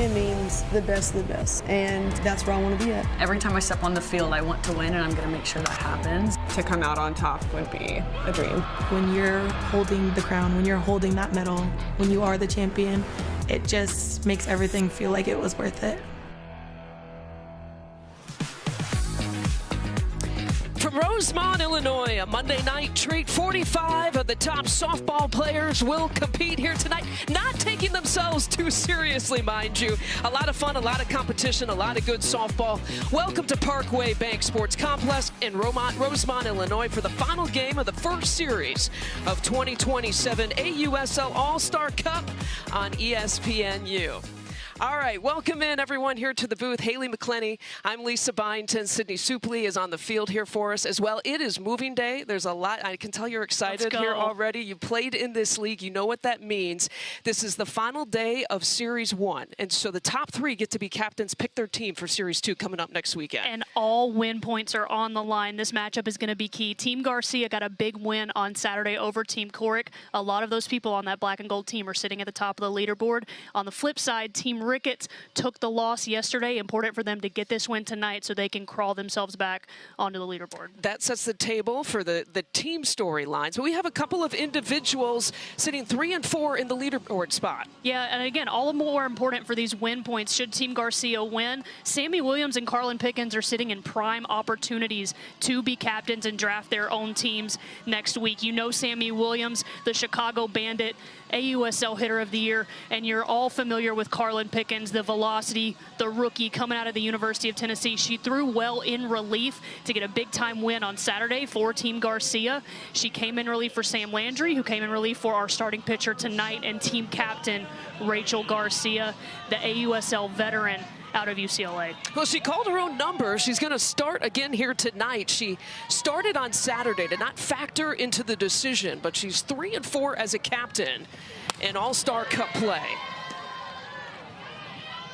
champion means the best of the best, and that's where I want to be at. Every time I step on the field, I want to win, and I'm going to make sure that happens. To come out on top would be a dream. When you're holding the crown, when you're holding that medal, when you are the champion, it just makes everything feel like it was worth it. From Rosemont, Illinois, a Monday night treat. 45 of the top softball players will compete here tonight, not taking themselves too seriously, mind you. A lot of fun, a lot of competition, a lot of good softball. Welcome to Parkway Bank Sports Complex in Rosemont, Illinois for the final game of the first series of 2027 AUSL All-Star Cup on ESPNU. All right, welcome in everyone here to the booth. Haley McClenny, I'm Lisa Byington. Sydney Supley is on the field here for us as well. It is moving day. There's a lot. I can tell you're excited here already. You played in this league. You know what that means. This is the final day of Series 1. And so the top 3 get to be captains, pick their team for Series 2 coming up next weekend. And all win points are on the line. This matchup is going to be key. Team Garcia got a big win on Saturday over Team Coric. A lot of those people on that black and gold team are sitting at the top of the leaderboard. On the flip side, Team Ricketts took the loss yesterday. Important for them to get this win tonight so they can crawl themselves back onto the leaderboard. That sets the table for the team storylines. But we have a couple of individuals sitting 3 and 4 in the leaderboard spot. Yeah, and again, all the more important for these win points should Team Garcia win. Sammy Williams and Carlin Pickens are sitting in prime opportunities to be captains and draft their own teams next week. You know Sammy Williams, the Chicago Bandit, AUSL Hitter of the Year, and you're all familiar with Carlin Pickens, the velocity, the rookie coming out of the University of Tennessee. She threw well in relief to get a big-time win on Saturday for Team Garcia. She came in relief for Sam Landry, who came in relief for our starting pitcher tonight, and team captain Rachel Garcia, the AUSL veteran out of UCLA. Well, she called her own number. She's going to start again here tonight. She started on Saturday to not factor into the decision, but she's 3 and 4 as a captain in All-Star Cup play.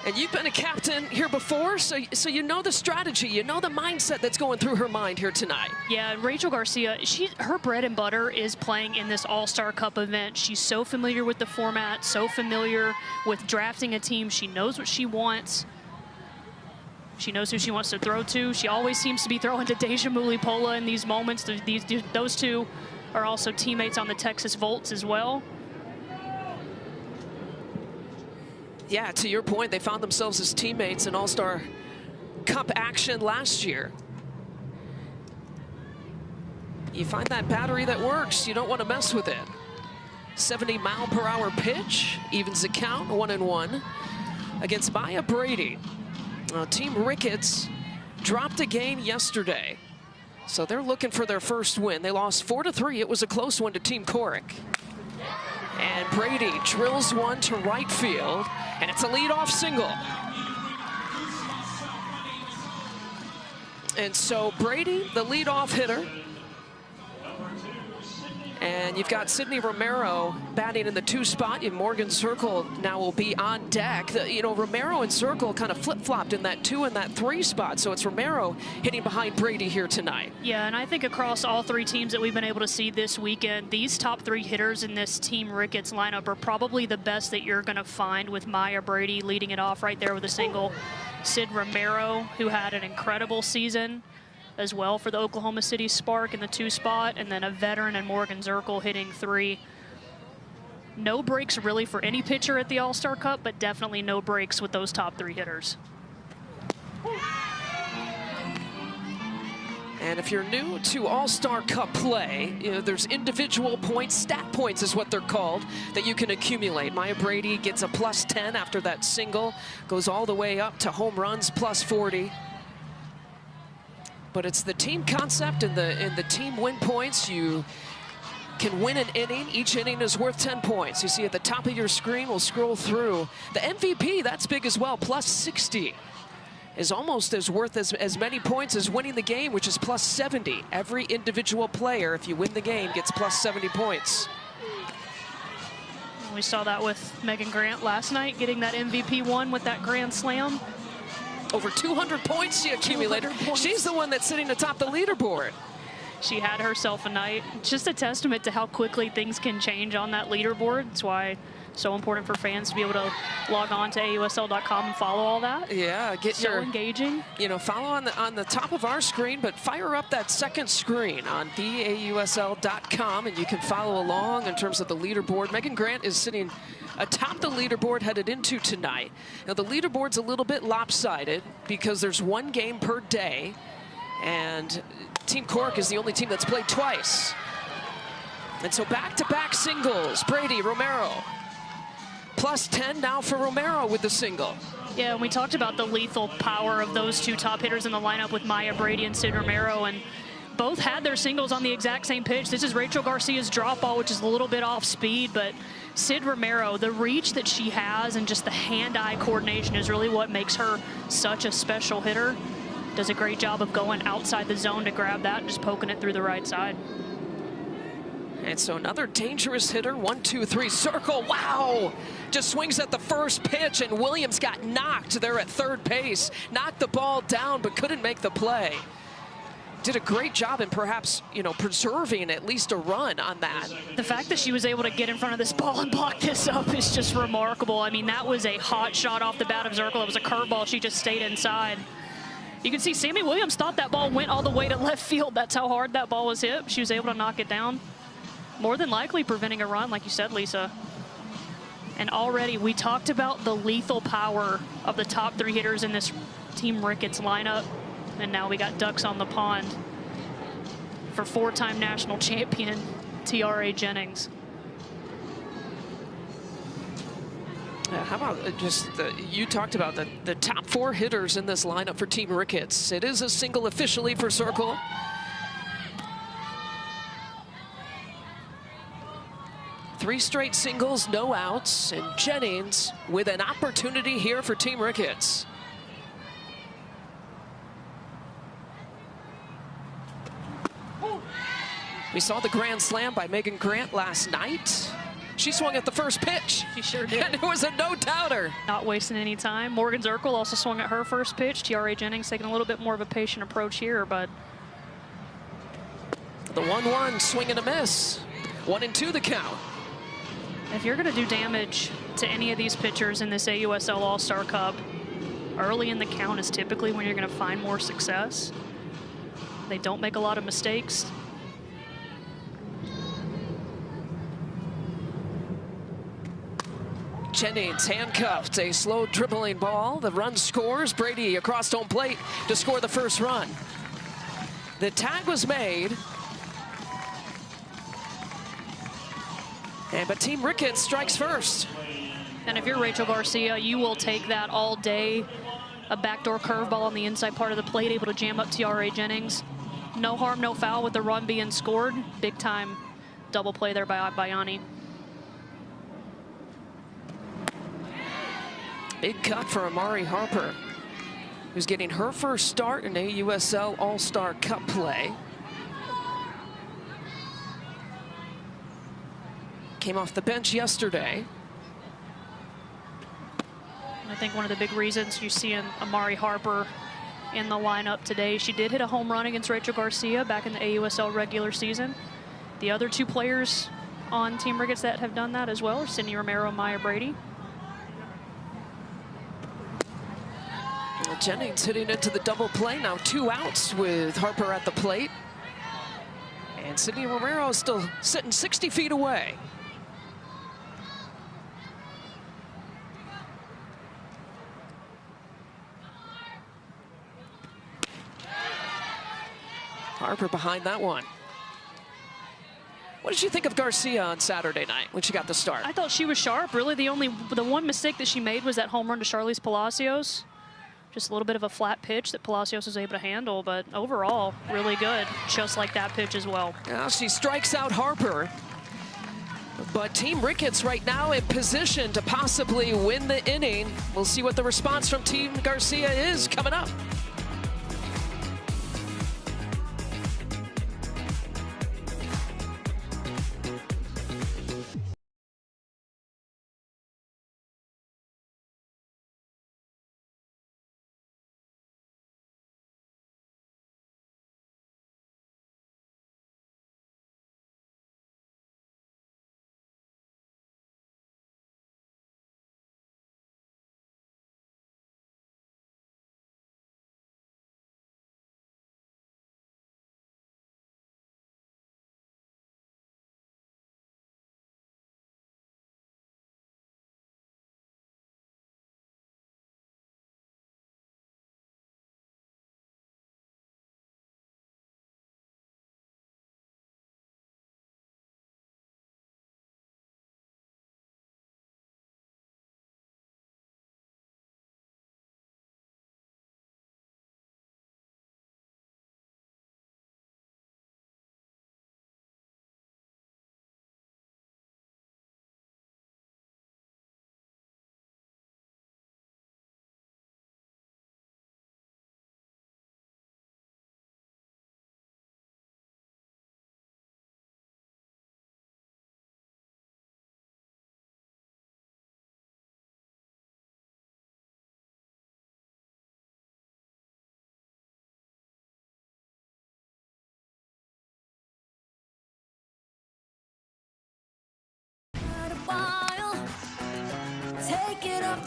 And you've been a captain here before, so you know the strategy, you know the mindset that's going through her mind here tonight. Yeah, Rachel Garcia, her bread and butter is playing in this All-Star Cup event. She's so familiar with the format, so familiar with drafting a team. She knows what she wants. She knows who she wants to throw to. She always seems to be throwing to Deja Mulipola in these moments. Those two are also teammates on the Texas Volts as well. Yeah, to your point, they found themselves as teammates in All-Star Cup action last year. You find that battery that works, you don't want to mess with it. 70-mile-per-hour pitch, evens the count, 1-1 against Maya Brady. Team Ricketts dropped a game yesterday, so they're looking for their first win. They lost 4-3. It was a close one to Team Coric. And Brady drills one to right field, and it's a leadoff single. And so Brady, the leadoff hitter, and you've got Sydney Romero batting in the 2 spot. And Morgan Circle now will be on deck. You know, Romero and Circle kind of flip-flopped in that 2 and that 3 spot. So it's Romero hitting behind Brady here tonight. Yeah, and I think across all 3 teams that we've been able to see this weekend, these top 3 hitters in this Team Ricketts lineup are probably the best that you're going to find, with Maya Brady leading it off right there with a single. Sid Romero, who had an incredible season as well for the Oklahoma City Spark in the 2 spot, and then a veteran in Morgan Zirkle hitting 3. No breaks really for any pitcher at the All-Star Cup, but definitely no breaks with those top 3 hitters. And if you're new to All-Star Cup play, you know, there's individual points, stat points is what they're called, that you can accumulate. Maya Brady gets a +10 after that single, goes all the way up to home runs +40. But it's the team concept and the team win points. You can win an inning. Each inning is worth 10 points. You see at the top of your screen, we'll scroll through. The MVP, that's big as well, +60. Is almost as worth as many points as winning the game, which is +70. Every individual player, if you win the game, gets +70 points. We saw that with Megan Grant last night, getting that MVP one with that grand slam. Over 200 points she accumulated. She's the one that's sitting atop the leaderboard. She had herself a night. Just a testament to how quickly things can change on that leaderboard. That's why So important for fans to be able to log on to AUSL.com and follow all that. Yeah, get So engaging. You know, follow on the top of our screen, but fire up that second screen on theausl.com, and you can follow along in terms of the leaderboard. Megan Grant is sitting atop the leaderboard headed into tonight. Now, the leaderboard's a little bit lopsided because there's one game per day, and Team Cork is the only team that's played twice. And so back-to-back singles, Brady, Romero. Plus 10 now for Romero with the single. Yeah, and we talked about the lethal power of those two top hitters in the lineup with Maya Brady and Sid Romero, and both had their singles on the exact same pitch. This is Rachel Garcia's drop ball, which is a little bit off speed, but Sid Romero, the reach that she has and just the hand-eye coordination is really what makes her such a special hitter. Does a great job of going outside the zone to grab that and just poking it through the right side. And so another dangerous hitter, 1-2-3 circle, wow! Just swings at the first pitch, and Williams got knocked there at third base. Knocked the ball down, but couldn't make the play. Did a great job in perhaps, you know, preserving at least a run on that. The fact that she was able to get in front of this ball and block this up is just remarkable. I mean, that was a hot shot off the bat of Zirkle. It was a curveball. She just stayed inside. You can see Sammy Williams thought that ball went all the way to left field. That's how hard that ball was hit. She was able to knock it down. More than likely preventing a run, like you said, Lisa. And already we talked about the lethal power of the top three hitters in this Team Ricketts lineup. And now we got ducks on the pond for four-time national champion TRA Jennings. How about you talked about the top four hitters in this lineup for Team Ricketts. It is a single officially for Circle. Three straight singles, no outs, and Jennings with an opportunity here for Team Ricketts. We saw the grand slam by Megan Grant last night. She swung at the first pitch. She sure did. And it was a no-doubter. Not wasting any time. Morgan Zirkle also swung at her first pitch. TRA Jennings taking a little bit more of a patient approach here, but the 1-1 swing and a miss. 1-2 the count. if you're going to do damage to any of these pitchers in this AUSL All-Star Cup, early in the count is typically when you're going to find more success. They don't make a lot of mistakes. Jennings handcuffed, a slow dribbling ball. The run scores. Brady across home plate to score the first run. The tag was made. But Team Ricketts strikes first. And if you're Rachel Garcia, you will take that all day. A backdoor curveball on the inside part of the plate, able to jam up TRA Jennings. No harm, no foul with the run being scored. Big time double play there by Bayani. Big cut for Amari Harper, who's getting her first start in AUSL All-Star Cup play. Came off the bench yesterday. I think one of the big reasons you see Amari Harper in the lineup today, she did hit a home run against Rachel Garcia back in the AUSL regular season. The other two players on Team Ricketts that have done that as well are Sydney Romero and Maya Brady. Jennings hitting into the double play, now 2 outs with Harper at the plate. And Sydney Romero is still sitting 60 feet away. Harper behind that one. What did you think of Garcia on Saturday night when she got the start? I thought she was sharp. Really, the one mistake that she made was that home run to Charlize Palacios. Just a little bit of a flat pitch that Palacios was able to handle, but overall, really good, just like that pitch as well. Now she strikes out Harper. But Team Ricketts right now in position to possibly win the inning. We'll see what the response from Team Garcia is coming up.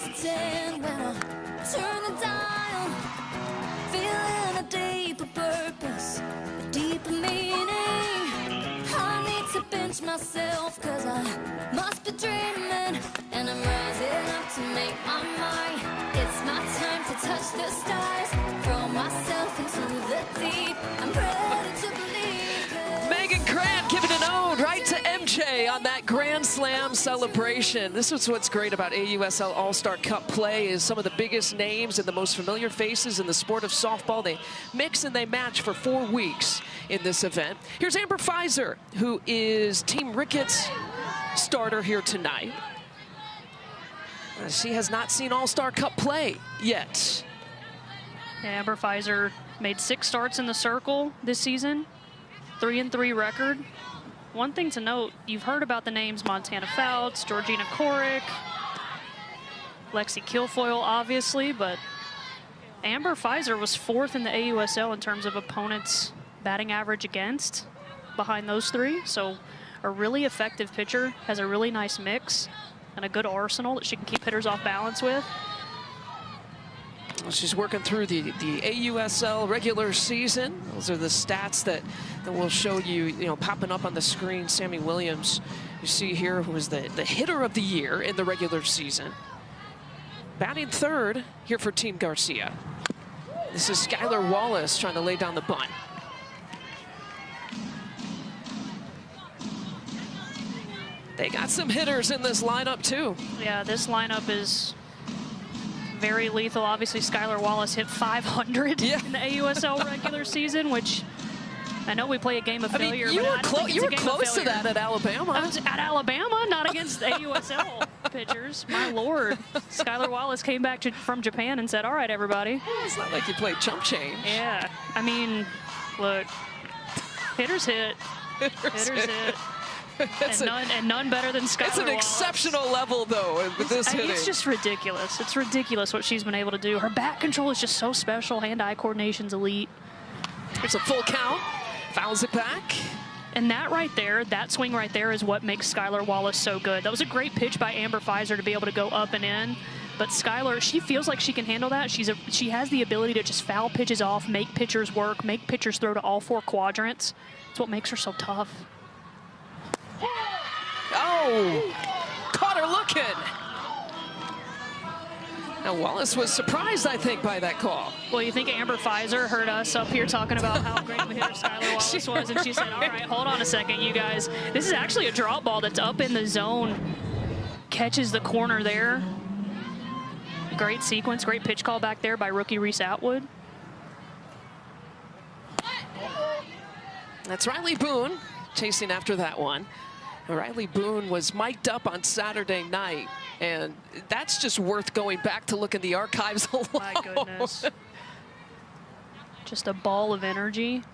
to 10 when I turn the dial, feeling a deeper purpose, a deeper meaning. I need to pinch myself, cause I must be dreaming, and I'm rising up to make my mind. It's my time to touch the stars, throw myself into the deep. I'm ready to believe it. Megan Grant giving an ode right to MJ on that Grand Slam celebration. This is what's great about AUSL All-Star Cup play, is some of the biggest names and the most familiar faces in the sport of softball. They mix and they match for 4 weeks in this event. Here's Amber Pfizer, who is Team Ricketts starter here tonight. She has not seen All-Star Cup play yet. Amber Pfizer made 6 starts in the circle this season, 3-3 record. One thing to note, you've heard about the names Montana Fouts, Georgina Korick, Lexi Kilfoyle, obviously, but Amber Pfizer was 4th in the AUSL in terms of opponents' batting average against, behind those 3. So a really effective pitcher, has a really nice mix and a good arsenal that she can keep hitters off balance with. Well, she's working through the AUSL regular season. Those are the stats that will show you, popping up on the screen. Sammy Williams, you see here, who was the hitter of the year in the regular season. Batting 3rd here for Team Garcia. This is Skylar Wallace trying to lay down the bunt. They got some hitters in this lineup too. Yeah, this lineup is very lethal. Obviously, Skylar Wallace hit 500 in the AUSL regular season, which I know we play a game of failure. You were close to that at Alabama. I was at Alabama, not against AUSL pitchers. My Lord. Skylar Wallace came back from Japan and said, all right, everybody. It's not like you played chump change. Yeah. I mean, look, hitters hit. Hitters hit. And none better than Skylar Wallace. It's an exceptional level, though, with this hitting. It's just ridiculous. It's ridiculous what she's been able to do. Her bat control is just so special. Hand-eye coordination's elite. It's a full count. Fouls it back. And that right there, that swing right there is what makes Skylar Wallace so good. That was a great pitch by Amber Pfizer to be able to go up and in. But Skylar, she feels like she can handle that. She has the ability to just foul pitches off, make pitchers work, make pitchers throw to all 4 quadrants. It's what makes her so tough. Oh, caught her looking. Now Wallace was surprised, I think, by that call. Well, you think Amber Pfizer heard us up here talking about how great of a hitter Skylar Wallace was, and she said, all right, hold on a second, you guys. This is actually a drop ball that's up in the zone. Catches the corner there. Great sequence, great pitch call back there by rookie Reese Atwood. That's Riley Boone chasing after that one. Riley Boone was mic'd up on Saturday night, and that's just worth going back to look in the archives alone. My goodness. Just a ball of energy.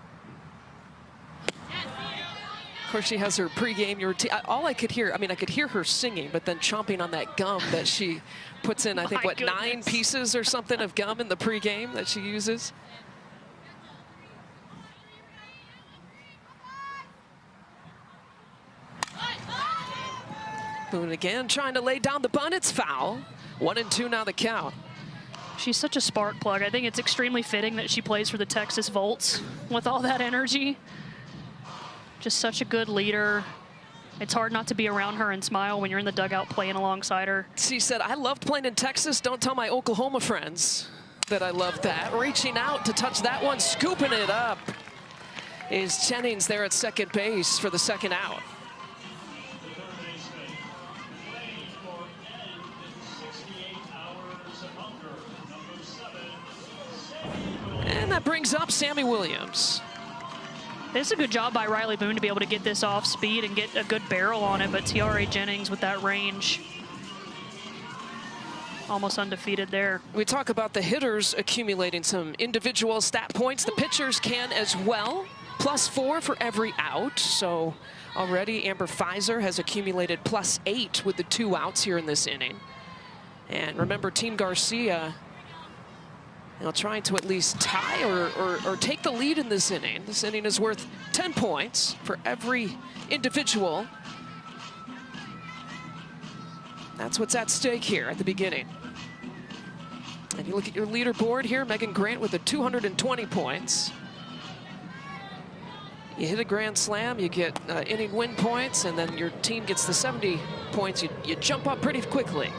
Of course, she has her pregame routine. All I could hear, I could hear her singing, but then chomping on that gum that she puts in, I think, what, 9 pieces or something of gum in the pregame that she uses. Boone again trying to lay down the bunt. It's foul. 1-2 now the count. She's such a spark plug. I think it's extremely fitting that she plays for the Texas Volts with all that energy. Just such a good leader. It's hard not to be around her and smile when you're in the dugout playing alongside her. She said, I loved playing in Texas. Don't tell my Oklahoma friends that I loved that. Reaching out to touch that one, scooping it up is Jennings there at second base for the second out. And that brings up Sammy Williams. It's a good job by Riley Boone to be able to get this off speed and get a good barrel on it, but T.R.A. Jennings with that range, almost undefeated there. We talk about the hitters accumulating some individual stat points. The pitchers can as well. +4 for every out. So already Amber Pfizer has accumulated +8 with the 2 outs here in this inning. And remember, Team Garcia, trying to at least tie or take the lead in this inning. This inning is worth 10 points for every individual. That's what's at stake here at the beginning. And you look at your leaderboard here, Megan Grant with the 220 points. You hit a grand slam, you get inning win points, and then your team gets the 70 points. You jump up pretty quickly.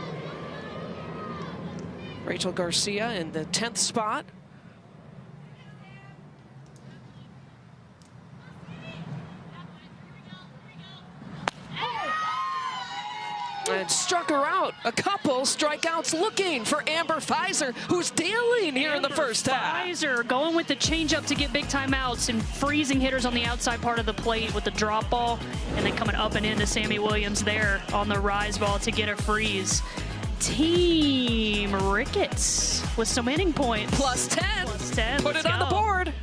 Rachel Garcia in the 10th spot. And struck her out. A couple strikeouts looking for Amber Pfizer, who's dealing here in the first half. Pfizer going with the changeup to get big timeouts and freezing hitters on the outside part of the plate with the drop ball, and then coming up and into Sammy Williams there on the rise ball to get a freeze. Team Ricketts with some inning points. Plus 10. Plus 10. Put it on the board.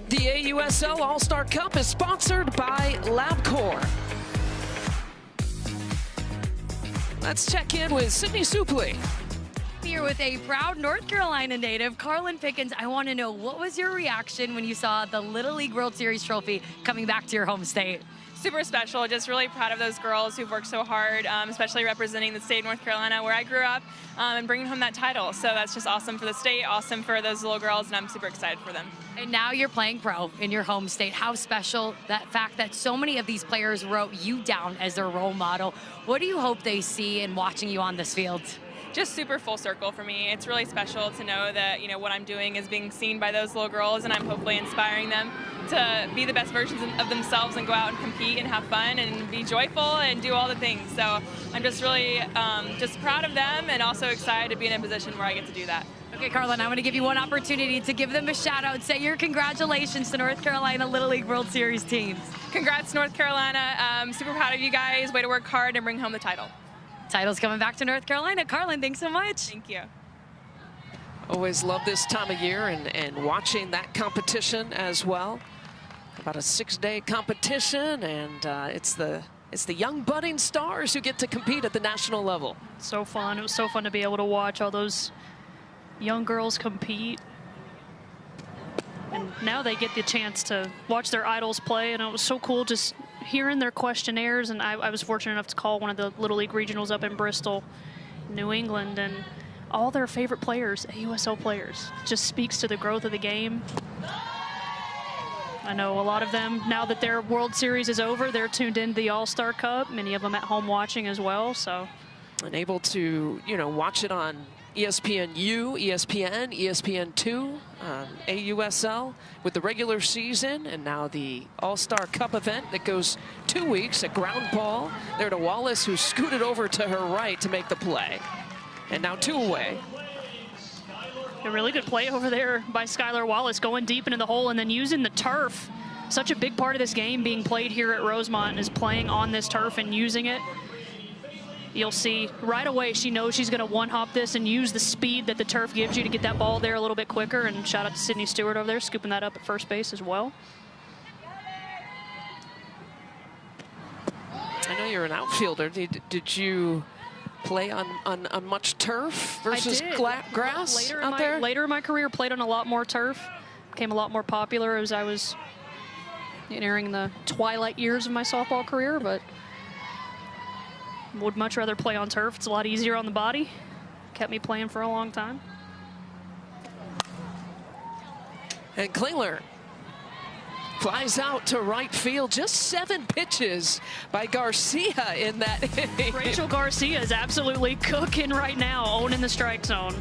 The AUSL All-Star Cup is sponsored by LabCorp. Let's check in with Sydney Supley. Here with a proud North Carolina native, Carlin Pickens. I want to know, what was your reaction when you saw the Little League World Series trophy coming back to your home state? Super special, just really proud of those girls who've worked so hard, especially representing the state of North Carolina where I grew up, and bringing home that title. So that's just awesome for the state, awesome for those little girls, and I'm super excited for them. And now you're playing pro in your home state. How special that fact that so many of these players wrote you down as their role model. What do you hope they see in watching you on this field? Just super full circle for me. It's really special to know that, you know, what I'm doing is being seen by those little girls, and I'm hopefully inspiring them to be the best versions of themselves and go out and compete and have fun and be joyful and do all the things. So I'm just really just proud of them, and also excited to be in a position where I get to do that. Okay, Carlin, I want to give you one opportunity to give them a shout out. Say your congratulations to North Carolina Little League World Series teams. Congrats, North Carolina. Super proud of you guys. Way to work hard and bring home the title. Title's coming back to North Carolina. Carlin, thanks so much. Thank you. Always love this time of year and watching that competition as well. About a 6-day competition, and it's the young budding stars who get to compete at the national level. So fun. It was so fun to be able to watch all those young girls compete. And now they get the chance to watch their idols play, and it was so cool just hearing their questionnaires. And I was fortunate enough to call one of the Little League regionals up in Bristol, New England, and all their favorite players, AUSL players. Just speaks to the growth of the game. I know a lot of them, now that their World Series is over, they're tuned into the All-Star Cup, many of them at home watching as well. So, and able to, you know, watch it on ESPNU, ESPN, ESPN2, AUSL with the regular season, and now the All-Star Cup event that goes 2 weeks. A ground ball there to Wallace, who scooted over to her right to make the play. And now 2 away. A really good play over there by Skylar Wallace, going deep into the hole and then using the turf. Such a big part of this game being played here at Rosemont is playing on this turf and using it. You'll see right away she knows she's going to one-hop this and use the speed that the turf gives you to get that ball there a little bit quicker. And shout out to Sydney Stewart over there, scooping that up at first base as well. I know know you're an outfielder. Did you play on much turf versus grass out there? Later in my career, played on a lot more turf. Became a lot more popular as I was entering the twilight years of my softball career, but would much rather play on turf. It's a lot easier on the body. Kept me playing for a long time. And Klingler flies out to right field. Just 7 pitches by Garcia in that inning. Rachel Garcia is absolutely cooking right now, owning the strike zone.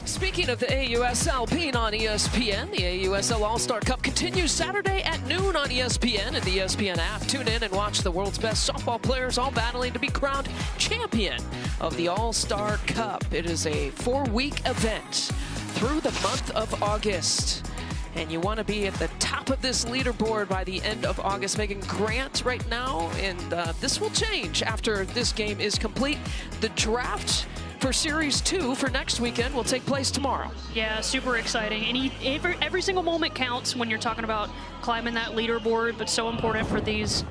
Speaking of the AUSL, being on ESPN, the AUSL All-Star Cup continues Saturday at noon on ESPN and the ESPN app. Tune in and watch the world's best softball players all battling to be crowned champion of the All-Star Cup. It is a 4-week event through the month of August. And you want to be at the top of this leaderboard by the end of August. Megan Grant right now, and this will change after this game is complete. The draft for Series 2 for next weekend will take place tomorrow. Yeah, super exciting. And every single moment counts when you're talking about climbing that leaderboard, but so important for these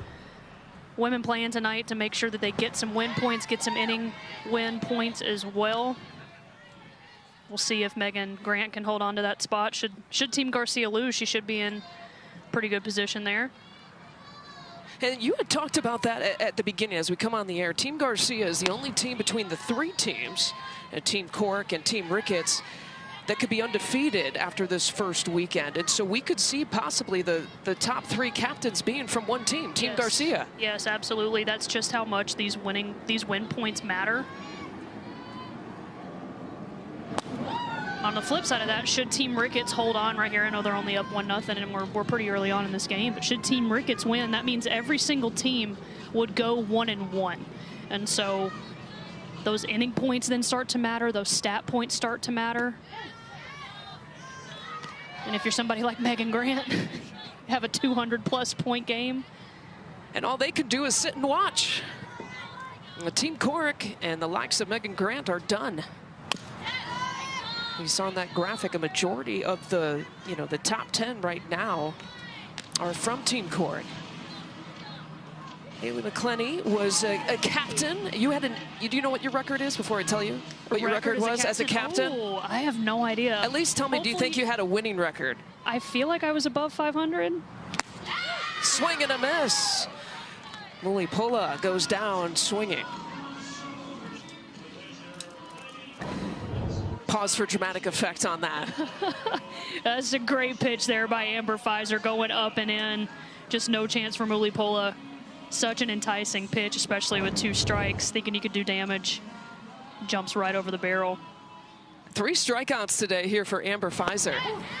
women playing tonight to make sure that they get some win points, get some inning win points as well. We'll see if Megan Grant can hold on to that spot. Should Team Garcia lose, she should be in pretty good position there. And you had talked about that at the beginning as we come on the air. Team Garcia is the only team between the 3 teams, Team Cork and Team Ricketts, that could be undefeated after this first weekend. And so we could see possibly the top 3 captains being from one team, Team Garcia. Yes, absolutely. That's just how much these win points matter. On the flip side of that, should Team Ricketts hold on right here, I know they're only up 1-0 and we're pretty early on in this game, but should Team Ricketts win, that means every single team would go 1-1. And so those inning points then start to matter, those stat points start to matter. And if you're somebody like Megan Grant, have a 200+ point game. And all they could do is sit and watch. The Team Cork and the likes of Megan Grant are done. You saw in that graphic, a majority of the top 10 right now are from Team Cork. Haley McClenny was a captain. Do you know what your record is before I tell you what your record was as a captain? Oh, I have no idea. At least tell me, do you think you had a winning record? I feel like I was above 500. Swing and a miss. Lily Pola goes down swinging. Pause for dramatic effect on that. That's a great pitch there by Amber Pfizer, going up and in. Just no chance for Lily Pola. Such an enticing pitch, especially with 2 strikes, thinking you could do damage. Jumps right over the barrel. 3 strikeouts today here for Amber Pfizer.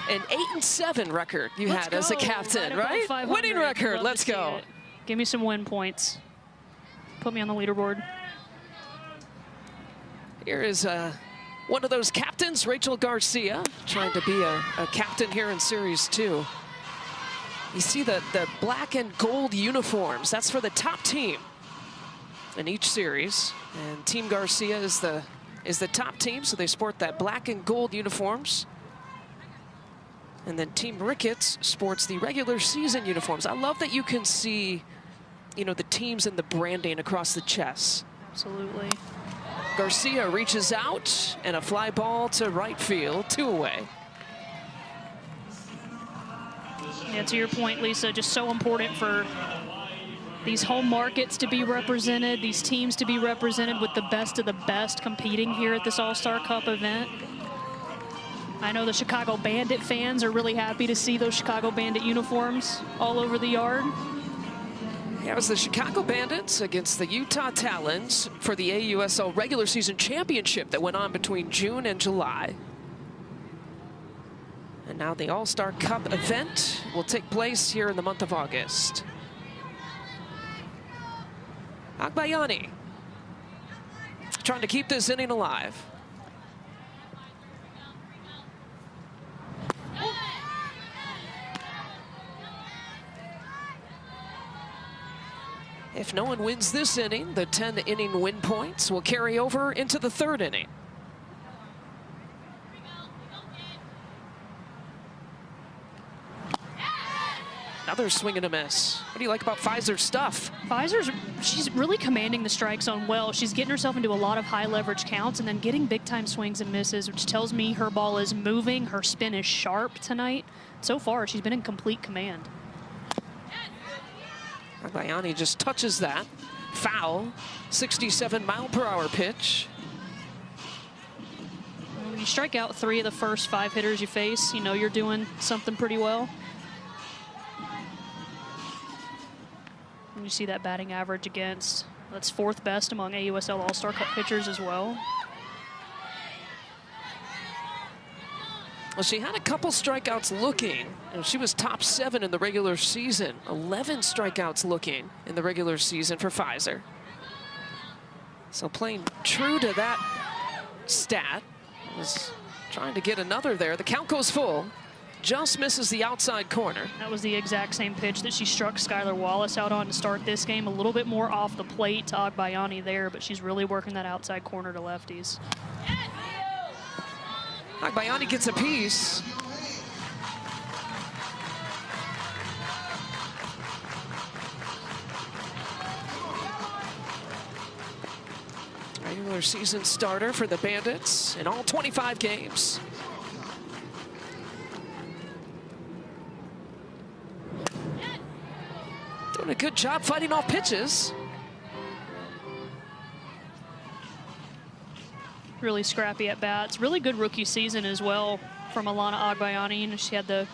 An 8-7 record you had as a captain, right? Winning record, let's go. Give me some win points. Put me on the leaderboard. Here is one of those captains, Rachel Garcia, trying to be a captain here in Series 2. You see the black and gold uniforms. That's for the top team in each series. And Team Garcia is the top team, so they sport that black and gold uniforms. And then Team Ricketts sports the regular season uniforms. I love that you can see, you know, the teams and the branding across the chest. Absolutely. Garcia reaches out, and a fly ball to right field, 2 away. Yeah, to your point, Lisa, just so important for these home markets to be represented, these teams to be represented with the best of the best competing here at this All-Star Cup event. I know the Chicago Bandit fans are really happy to see those Chicago Bandit uniforms all over the yard. Yeah, it was the Chicago Bandits against the Utah Talons for the AUSL regular season championship that went on between June and July. And now the All-Star Cup event will take place here in the month of August. Agbayani trying to keep this inning alive. If no one wins this inning, the 10-inning win points will carry over into the 3rd inning. Another swing and a miss. What do you like about Pfizer's stuff? She's really commanding the strike zone well. She's getting herself into a lot of high leverage counts and then getting big time swings and misses, which tells me her ball is moving, her spin is sharp tonight. So far, she's been in complete command. Agbayani just touches that. Foul, 67-mile-per-hour pitch. When you strike out 3 of the first 5 hitters you face, you know you're doing something pretty well. And you see that batting average against, that's 4th best among AUSL All-Star Cup pitchers as well. Well, she had a couple strikeouts looking. You know, she was top 7 in the regular season. 11 strikeouts looking in the regular season for Pfizer. So playing true to that stat. Was trying to get another there. The count goes full. Just misses the outside corner. That was the exact same pitch that she struck Skylar Wallace out on to start this game. A little bit more off the plate to Agbayani there, but she's really working that outside corner to lefties. Agbayani gets a piece. Regular season starter for the Bandits in all 25 games. Doing a good job fighting off pitches. Really scrappy at bats. Really good rookie season as well from Alana Agbayani. And she had the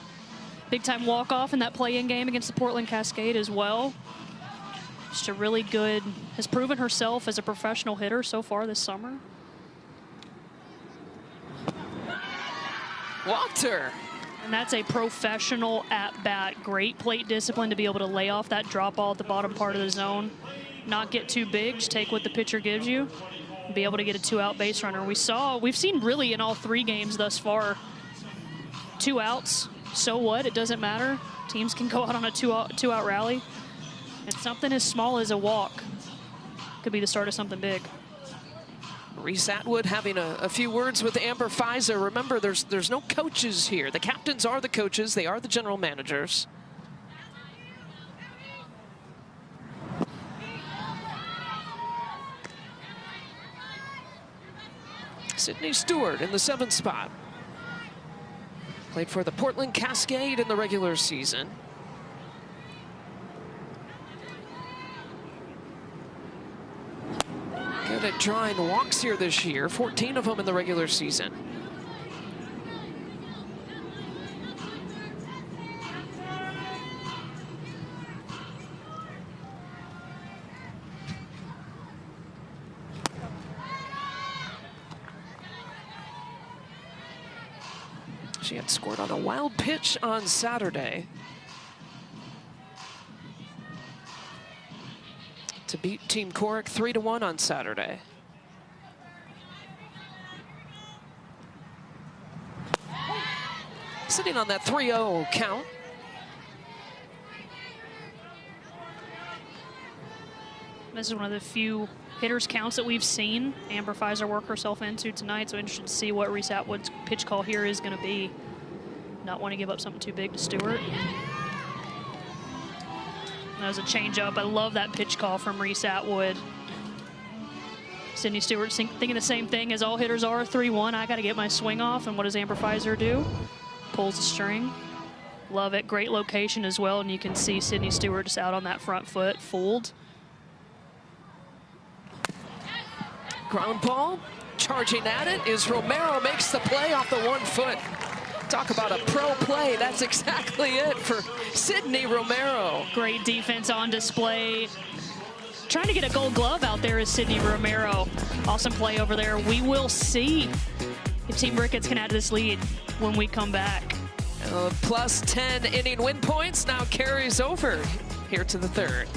big time walk off in that play-in game against the Portland Cascade as well. Just a really good, has proven herself as a professional hitter so far this summer. Walked her. And that's a professional at bat. Great plate discipline to be able to lay off that drop ball at the bottom part of the zone. Not get too big, just take what the pitcher gives you. Be able to get a 2-out base runner. We've seen really in all 3 games thus far, 2 outs. So what? It doesn't matter. Teams can go out on a two-out rally. And something as small as a walk could be the start of something big. Reese Atwood having a few words with Amber Pfizer. Remember, there's no coaches here. The captains are the coaches. They are the general managers. Sydney Stewart in the 7th spot. Played for the Portland Cascade in the regular season. Good at drawing walks here this year, 14 of them in the regular season. She had scored on a wild pitch on Saturday to beat Team Cork 3-1 on Saturday. sitting on that 3-0 count. This is one of the few hitters counts that we've seen Amber Pfizer work herself into tonight, so interested to see what Reese Atwood's pitch call here is going to be. Not want to give up something too big to Stewart. That was a changeup. I love that pitch call from Reese Atwood. Sydney Stewart thinking the same thing as all hitters are, 3-1. I got to get my swing off, and what does Amber Pfizer do? Pulls the string. Love it. Great location as well, and you can see Sydney Stewart just out on that front foot, fooled. Ground ball, charging at it is Romero, makes the play off the 1 foot. Talk about a pro play. That's exactly it for Sydney Romero. Great defense on display. Trying to get a gold glove out there is Sydney Romero. Awesome play over there. We will see if Team Ricketts can add to this lead when we come back. Plus 10 inning win points now carries over here to the 3rd.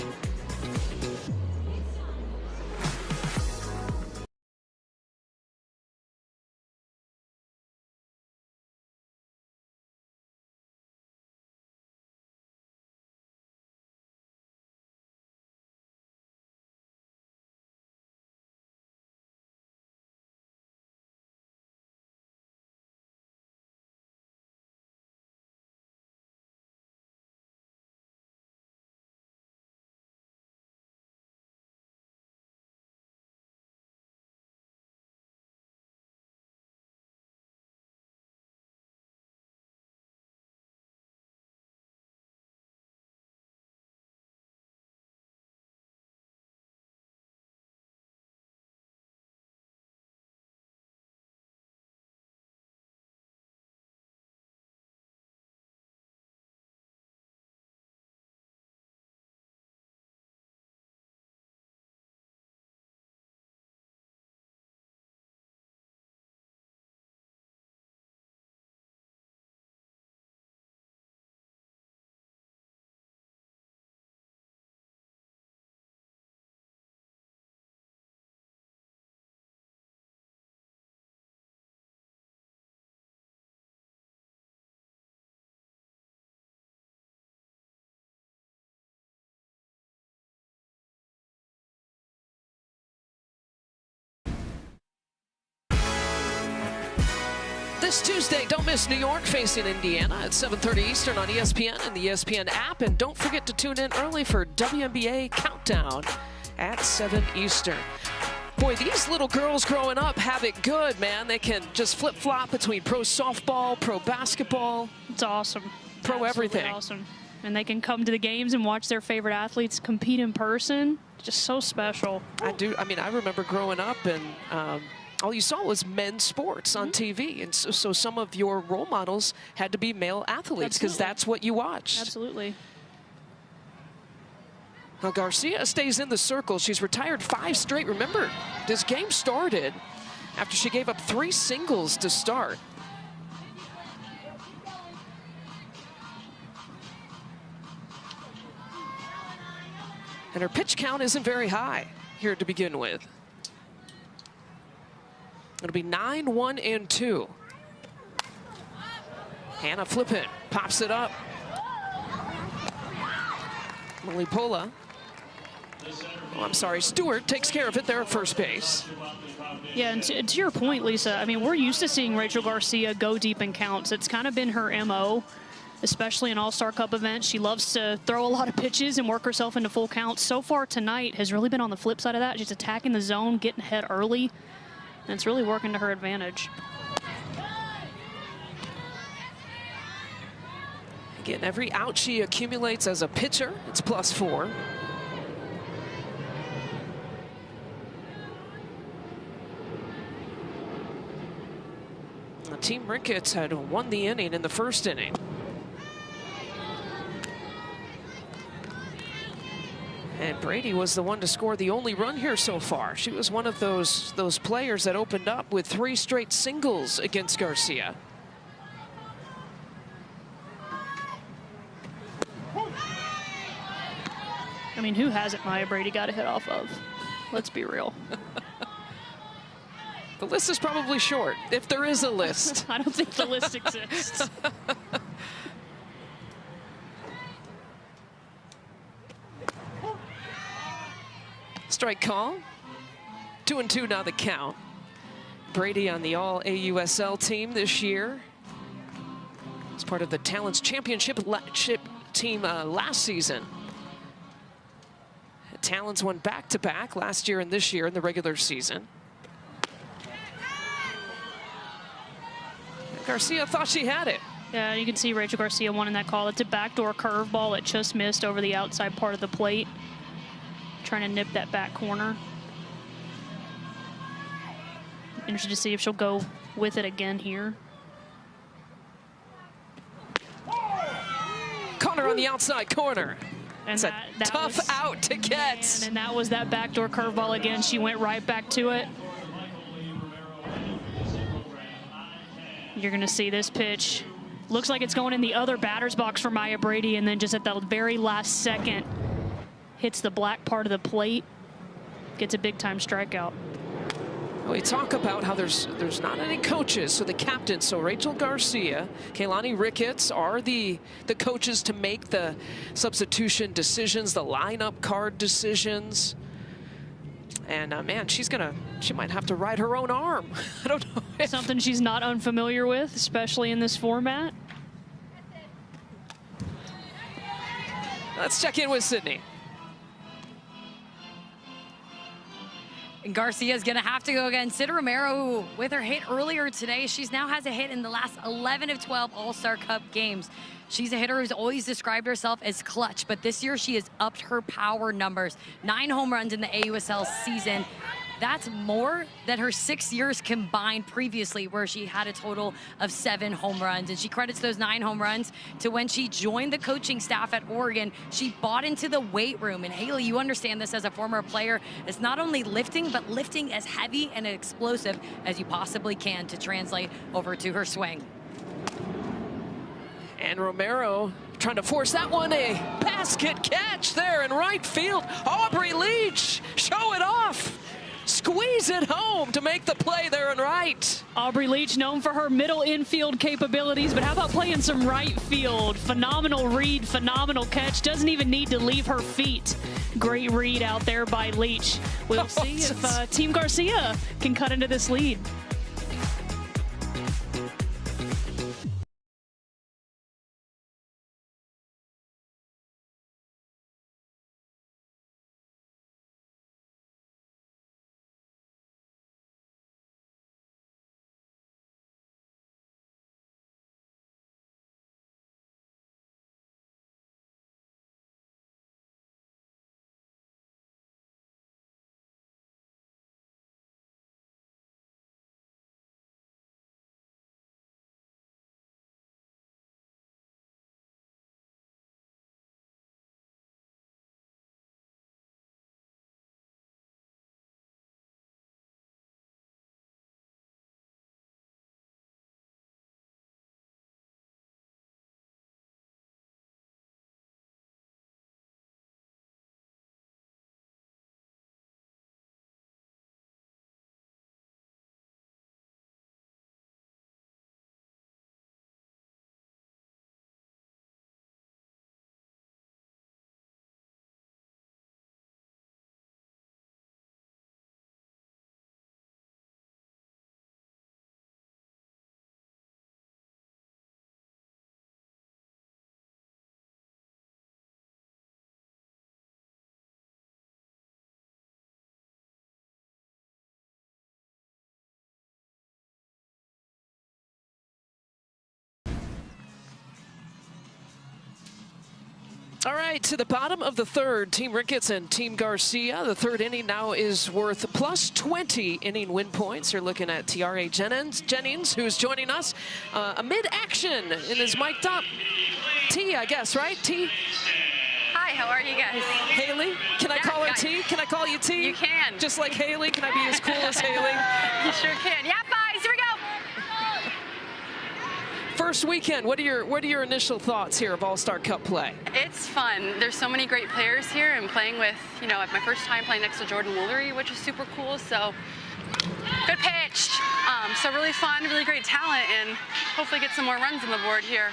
This Tuesday, don't miss New York facing Indiana at 7:30 Eastern on ESPN and the ESPN app. And don't forget to tune in early for WNBA Countdown at 7 Eastern. Boy, these little girls growing up have it good, man. They can just flip-flop between pro softball, pro basketball. It's awesome. Pro Absolutely everything. Awesome. And they can come to the games and watch their favorite athletes compete in person. Just so special. I do. I mean, I remember growing up and all you saw was men's sports on TV. And so some of your role models had to be male athletes because that's what you watched. Absolutely. Now Garcia stays in the circle. She's retired 5 straight. Remember, this game started after she gave up 3 singles to start. And her pitch count isn't very high here to begin with. It'll be 9-1-2. Hannah Flippin pops it up. Malipola. Oh, I'm sorry, Stewart takes care of it there at first base. Yeah, and to your point, Lisa, I mean, we're used to seeing Rachel Garcia go deep in counts. It's kind of been her MO, especially in All-Star Cup events. She loves to throw a lot of pitches and work herself into full counts. So far tonight has really been on the flip side of that. She's attacking the zone, getting ahead early, and it's really working to her advantage. Again, every out she accumulates as a pitcher, it's +4. Team Ricketts had won the inning in the first inning. And Brady was the one to score the only run here so far. She was one of those players that opened up with 3 straight singles against Garcia. I mean, who hasn't Maya Brady got a hit off of? Let's be real. The list is probably short, if there is a list. I don't think the list exists. Strike call. 2-2 now the count. Brady on the all AUSL team this year. As part of the Talents Championship team last season. Talents won back-to-back last year and this year in the regular season. Garcia thought she had it. Yeah, you can see Rachel Garcia won in that call. It's a backdoor curveball. It just missed over the outside part of the plate. Trying to nip that back corner. Interested to see if she'll go with it again here. Connor on the outside corner. And it's that a tough was, out to get. And that was that backdoor curveball again. She went right back to it. You're going to see this pitch. Looks like it's going in the other batter's box for Maya Brady, and then just at the very last second, hits the black part of the plate, gets a big-time strikeout. We talk about how there's not any coaches, so the captains, so Rachel Garcia, Kaylani Ricketts are the coaches to make the substitution decisions, the lineup card decisions. And man, she might have to ride her own arm. I don't know. Something she's not unfamiliar with, especially in this format. Let's check in with Sydney. And Garcia's going to have to go against Sid Romero, who, with her hit earlier today, she's now has a hit in the last 11 of 12 All-Star Cup games. She's a hitter who's always described herself as clutch, but this year she has upped her power numbers. 9 home runs in the AUSL season. That's more than her 6 years combined previously, where she had a total of 7 home runs. And she credits those 9 home runs to when she joined the coaching staff at Oregon. She bought into the weight room. And Haley, you understand this as a former player. It's not only lifting, but lifting as heavy and explosive as you possibly can to translate over to her swing. And Romero trying to force that one, a basket catch there in right field. Aubrey Leach, show it off. Squeeze it home to make the play there in right. Aubrey Leach, known for her middle infield capabilities, but how about playing some right field? Phenomenal read, phenomenal catch. Doesn't even need to leave her feet. Great read out there by Leach. We'll see if Team Garcia can cut into this lead. All right, to the bottom of the third, Team Ricketts and Team Garcia. The third inning now is worth plus 20 inning win points. You're looking at Tiare Jennings, who's joining us amid action and is mic'd up. T, I guess, right? T? Hi, how are you guys? Haley? Can I call her T? Can I call you T? You can. Just like Haley? Can I be as cool as Haley? You sure can. Yeah, guys, here we go. First weekend, what are your initial thoughts here of All-Star Cup play? It's fun. There's so many great players here, and playing with, my first time playing next to Jordan Woolery, which is super cool. So, good pitch. So really fun, really great talent, and hopefully get some more runs on the board here.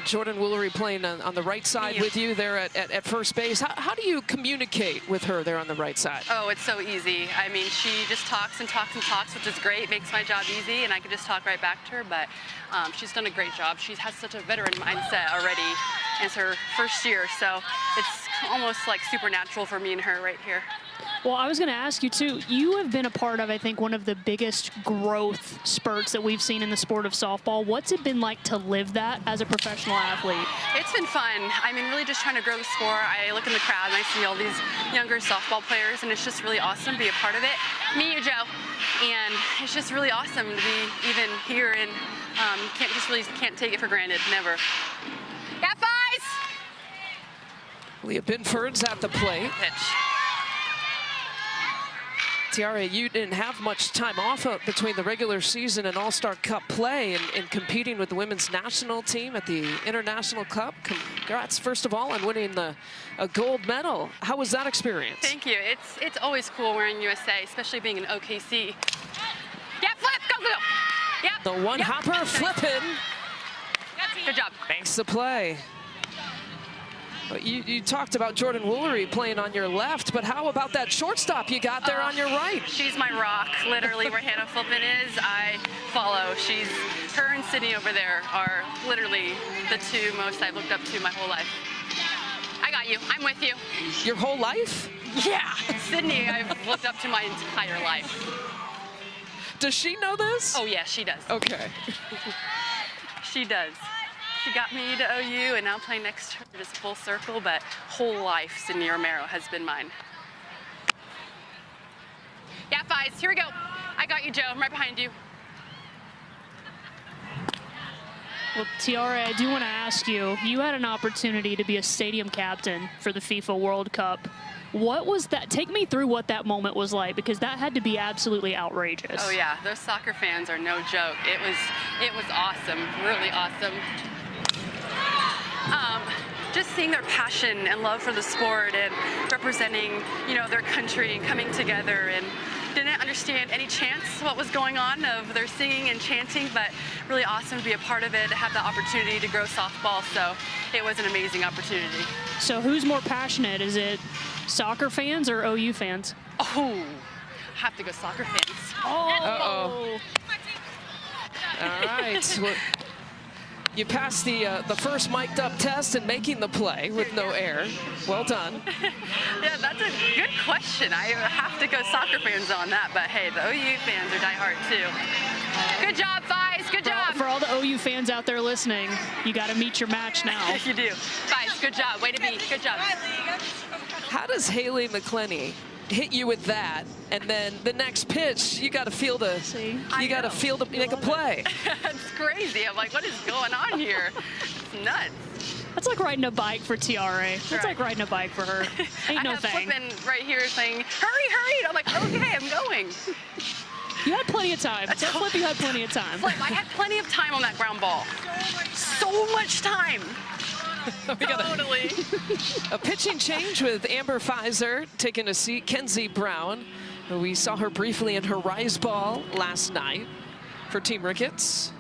Jordan Woolery playing on the right side with you there at first base. How do you communicate with her there on the right side? Oh, it's so easy. I mean, she just talks and talks and talks, which is great. Makes my job easy, and I can just talk right back to her. But she's done a great job. She has such a veteran mindset already. It's her first year, so it's almost like supernatural for me and her right here. Well, I was going to ask you, too, you have been a part of, I think, one of the biggest growth spurts that we've seen in the sport of softball. What's it been like to live that as a professional athlete? It's been fun. I mean, really just trying to grow the sport. I look in the crowd and I see all these younger softball players, and it's just really awesome to be a part of it. Me, you, Joe. And it's just really awesome to be even here, and can't take it for granted, never. Got fives! Leah Binford's at the plate. Pitch. Tiare, you didn't have much time off between the regular season and All-Star Cup play and competing with the women's national team at the International Cup. Congrats, first of all, on winning a gold medal. How was that experience? Thank you. It's always cool wearing USA, especially being in OKC. Yeah, flip, go, go, go. Yep. The one-hopper flipping. Good job. Makes the play. You talked about Jordan Woolery playing on your left, but how about that shortstop you got there on your right? She's my rock, literally, where Hannah Flippin is, I follow. Her and Sydney over there are literally the two most I've looked up to my whole life. I got you, I'm with you. Your whole life? Yeah, Sydney I've looked up to my entire life. Does she know this? Oh yeah, she does. Okay. She does. She got me to OU, and now playing next to her, just full circle, but whole life, Sydney Romero has been mine. Yeah, fives, here we go. I got you, Joe, I'm right behind you. Well, Tiare, I do want to ask you, you had an opportunity to be a stadium captain for the FIFA World Cup. What was that? Take me through what that moment was like, because that had to be absolutely outrageous. Oh yeah, those soccer fans are no joke. It was awesome, really awesome. Just seeing their passion and love for the sport and representing, their country and coming together, and didn't understand any chance what was going on of their singing and chanting, but really awesome to be a part of it, to have the opportunity to grow softball. So it was an amazing opportunity. So who's more passionate? Is it soccer fans or OU fans? Oh, I have to go soccer fans. Oh. Uh-oh. All right. Well, you passed the first mic'd up test and making the play with no air. Well done. Yeah, that's a good question. I have to go soccer fans on that, but hey, the OU fans are diehard too. Good job, Fies, good job. For all the OU fans out there listening, you got to meet your match now. You do. Fies, good job, way to be, good job. How does Haley McClenny hit you with that, and then the next pitch you got to feel to make a play? It's crazy. I'm like, what is going on here? It's nuts. That's like riding a bike for Tiare. That's like riding a bike for her. Ain't no thing. I have Flippin right here saying, hurry, hurry. And I'm like, okay, I'm going. You had plenty of time. That Flip, you had plenty of time. Flip, I had plenty of time on that ground ball. So much time. We got a pitching change with Amber Pfizer taking a seat. Kenzie Brown, who we saw her briefly in her rise ball last night for Team Ricketts.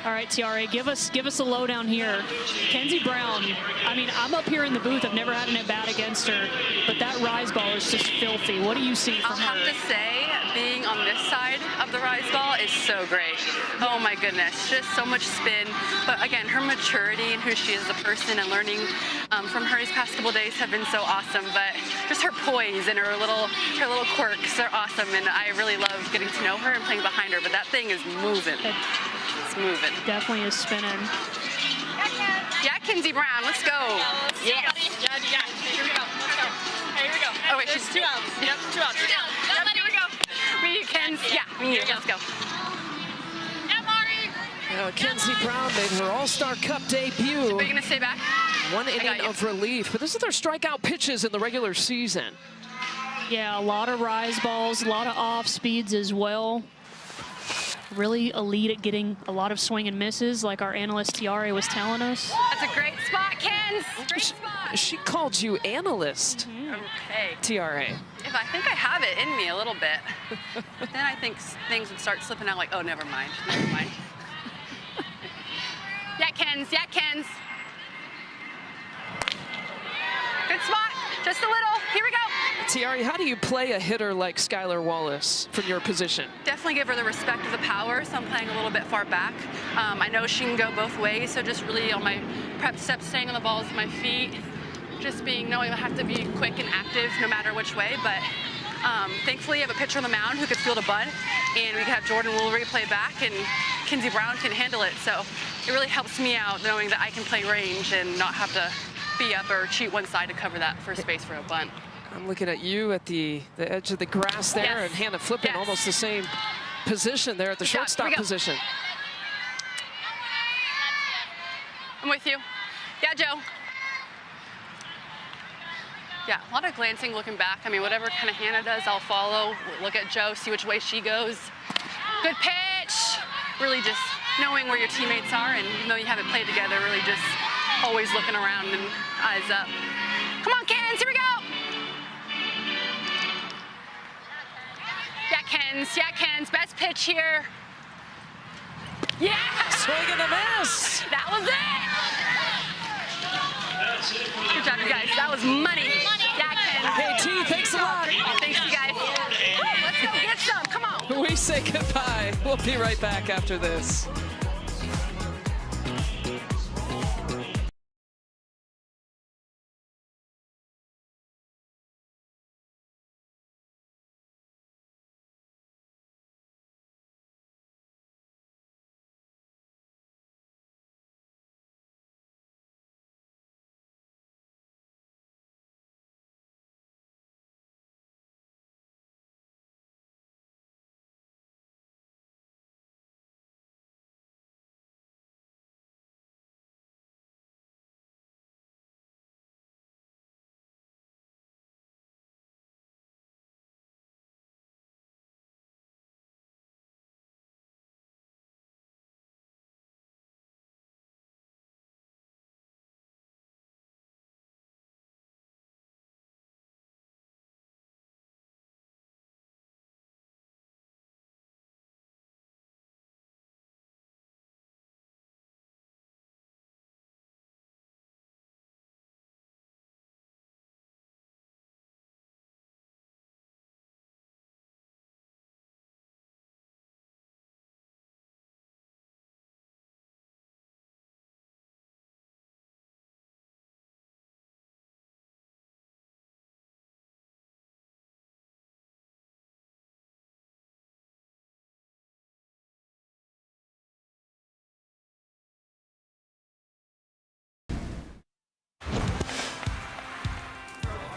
All right, Tiare, give us a lowdown here. Kenzie Brown, I mean, I'm up here in the booth. I've never had an at-bat against her, but that rise ball is just filthy. What do you see from her? I'll have to say, being on this side of the rise ball is so great. Oh my goodness, just so much spin. But again, her maturity and who she is as a person and learning from her these past couple days have been so awesome. But just her poise and her little quirks are awesome, and I really love getting to know her and playing behind her. But that thing is moving. It's moving. Definitely is spinning. Yeah, Kenzie Brown, let's go. Yeah. Yeah. Here we go. Let's go. Hey, here we go. Oh wait, she's 2 outs. Yep, 2 outs. Yep, here we go. Me, you, Ken. Yeah, me, you. Let's go. Kenzie Brown made her All-Star Cup debut. Are you gonna stay back? 1 inning of relief, but this is their strikeout pitches in the regular season. Yeah, a lot of rise balls, a lot of off speeds as well. Really elite at getting a lot of swing and misses, like our analyst Tiare was telling us. That's a great spot, Ken. Great spot. She called you analyst. Okay. TRA. If I think I have it in me a little bit, then I think things would start slipping out like, oh, never mind. Kens. Good spot. Just a little. Here we go. Tiari, how do you play a hitter like Skylar Wallace from your position? Definitely give her the respect of the power, so I'm playing a little bit far back. I know she can go both ways, so just really on my prep steps, staying on the balls with my feet, just knowing I have to be quick and active no matter which way. But thankfully, I have a pitcher on the mound who could field a bunt, and we can have Jordan Woolery play back, and Kinsey Brown can handle it. So it really helps me out knowing that I can play range and not have to be up or cheat one side to cover that first base for a bunt. I'm looking at you at the edge of the grass there, and Hannah flipping almost the same position there at the shortstop position. I'm with you. Yeah, Joe. Yeah, a lot of glancing, looking back. I mean, whatever kind of Hannah does, I'll follow. Look at Joe, see which way she goes. Good pitch. Really just knowing where your teammates are, and even though you haven't played together, really just always looking around and eyes up. Come on, Kens, here we go. Yeah, Kens, best pitch here. Yeah! Swing and a miss. That was it. Good job, you guys. That was money. Yeah, Kens. Hey, T, thanks a lot. Thanks, you guys. Let's go get some. Come on. We say goodbye. We'll be right back after this.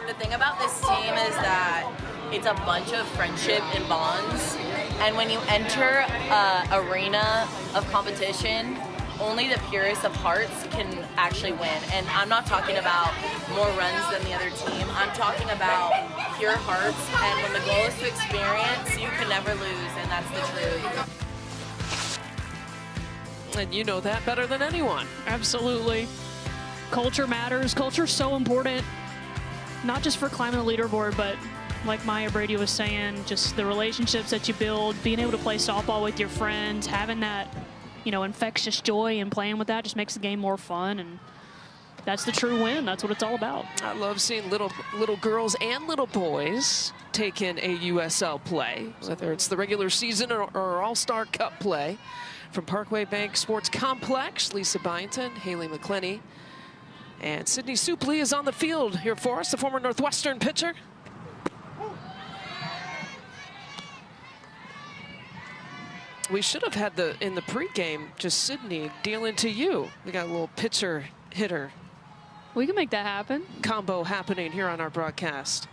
The thing about this team is that it's a bunch of friendship and bonds, and when you enter an arena of competition, only the purest of hearts can actually win. And I'm not talking about more runs than the other team. I'm talking about pure hearts, and when the goal is to experience, you can never lose, and that's the truth. And you know that better than anyone. Absolutely. Culture matters. Culture's so important, not just for climbing the leaderboard, but like Maya Brady was saying, just the relationships that you build, being able to play softball with your friends, having that, you know, infectious joy and playing with that just makes the game more fun, and that's the true win. That's what it's all about. I love seeing little girls and little boys take in AUSL play, whether it's the regular season or All-Star Cup play. From Parkway Bank Sports Complex, Lisa Byington, Haley McClenny, and Sydney Supley is on the field here for us, the former Northwestern pitcher. We should have had in the pregame, just Sydney dealing to you. We got a little pitcher hitter. We can make that happen. Combo happening here on our broadcast.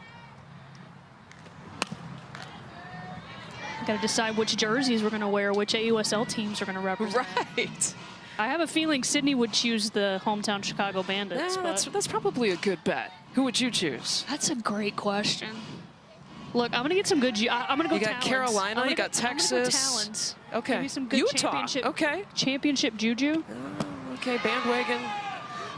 Got to decide which jerseys we're going to wear, which AUSL teams are going to represent. Right. I have a feeling Sydney would choose the hometown Chicago Bandits. Yeah, but that's probably a good bet. Who would you choose? That's a great question. Look, I'm going to get some good. I'm going to go. You got Talons. Carolina. You got Texas. Talons. Okay. Maybe some good Utah. Okay. Championship juju. Okay. Bandwagon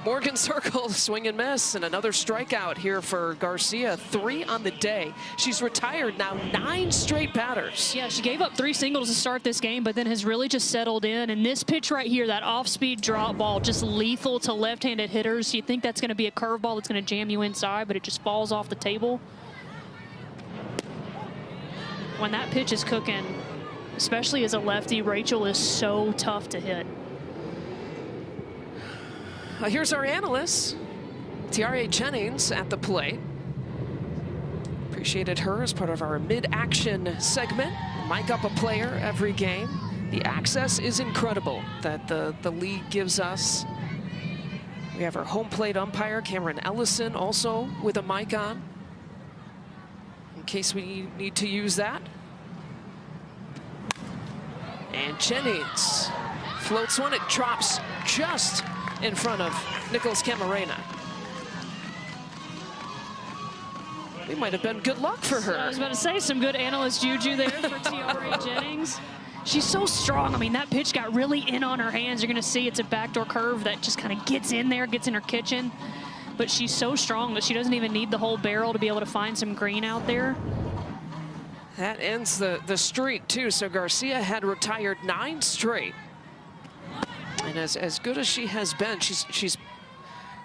Morgan Circle, swing and miss, and another strikeout here for Garcia. 3 on the day. She's retired now 9 straight batters. Yeah, she gave up 3 singles to start this game, but then has really just settled in. And this pitch right here, that off-speed drop ball, just lethal to left-handed hitters. You think that's going to be a curveball that's going to jam you inside, but it just falls off the table. When that pitch is cooking, especially as a lefty, Rachel is so tough to hit. Here's our analyst, Tiare Jennings, at the plate. Appreciated her as part of our mid-action segment. Mic up a player every game. The access is incredible that the league gives us. We have our home plate umpire, Cameron Ellison, also with a mic on, in case we need to use that. And Jennings floats one. It drops just in front of Nicholas Camarena. It might have been good luck for her. I was about to say, some good analyst juju there for Tiare Jennings. She's so strong. I mean, that pitch got really in on her hands. You're going to see it's a backdoor curve that just kind of gets in there, gets in her kitchen. But she's so strong that she doesn't even need the whole barrel to be able to find some green out there. That ends the streak, too. So Garcia had retired 9 straight. And as good as she has been, she's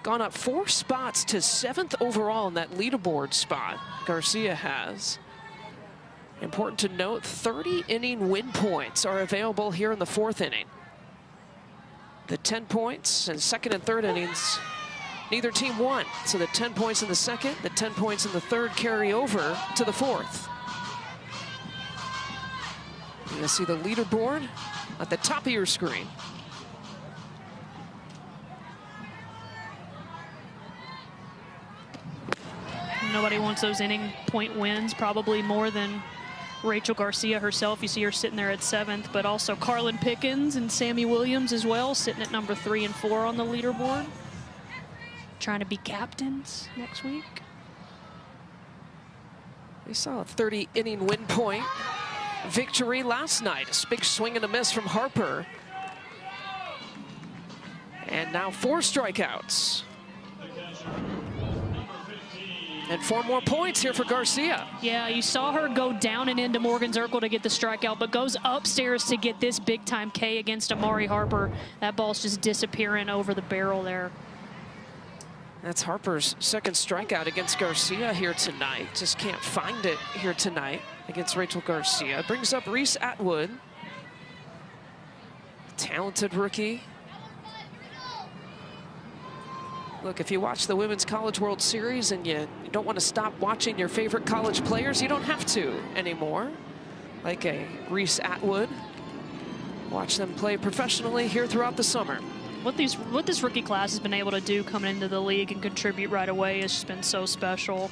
gone up 4 spots to 7th overall in that leaderboard spot. Garcia has. Important to note, 30-inning win points are available here in the 4th inning. The 10 points in second and third innings, neither team won. So the 10 points in the second, the 10 points in the third carry over to the 4th. You're gonna see the leaderboard at the top of your screen. Nobody wants those inning point wins, probably more than Rachel Garcia herself. You see her sitting there at 7th, but also Carlin Pickens and Sammy Williams as well, sitting at number 3 and 4 on the leaderboard. Trying to be captains next week. We saw a 30-inning win point victory last night. A big swing and a miss from Harper. And now 4 strikeouts. And 4 more points here for Garcia. Yeah, you saw her go down and into Morgan Circle to get the strikeout, but goes upstairs to get this big-time K against Amari Harper. That ball's just disappearing over the barrel there. That's Harper's 2nd strikeout against Garcia here tonight. Just can't find it here tonight against Rachel Garcia. Brings up Reese Atwood. Talented rookie. Look, if you watch the Women's College World Series and you don't want to stop watching your favorite college players, you don't have to anymore. Like a Reese Atwood. Watch them play professionally here throughout the summer. What this rookie class has been able to do coming into the league and contribute right away has just been so special.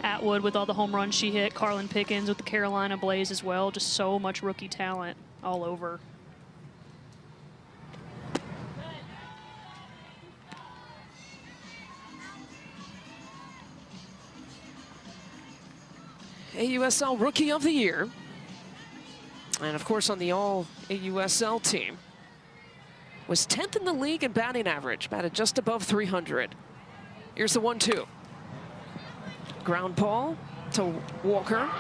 Atwood with all the home runs she hit, Carlin Pickens with the Carolina Blaze as well. Just so much rookie talent all over. AUSL Rookie of the Year. And of course on the all AUSL team. Was 10th in the league in batting average, batted just above 300. Here's the 1-2. Ground ball to Walker.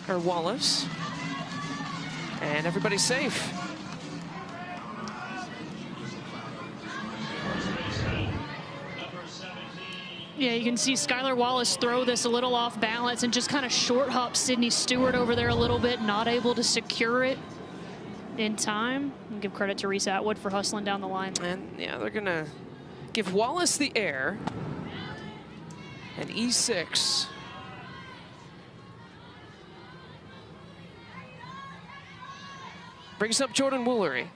Or Wallace. And everybody's safe. Yeah, you can see Skylar Wallace throw this a little off balance and just kind of short hop Sydney Stewart over there a little bit, not able to secure it in time. And give credit to Reese Atwood for hustling down the line. And yeah, they're gonna give Wallace the air. And E6. Brings up Jordan Woolery.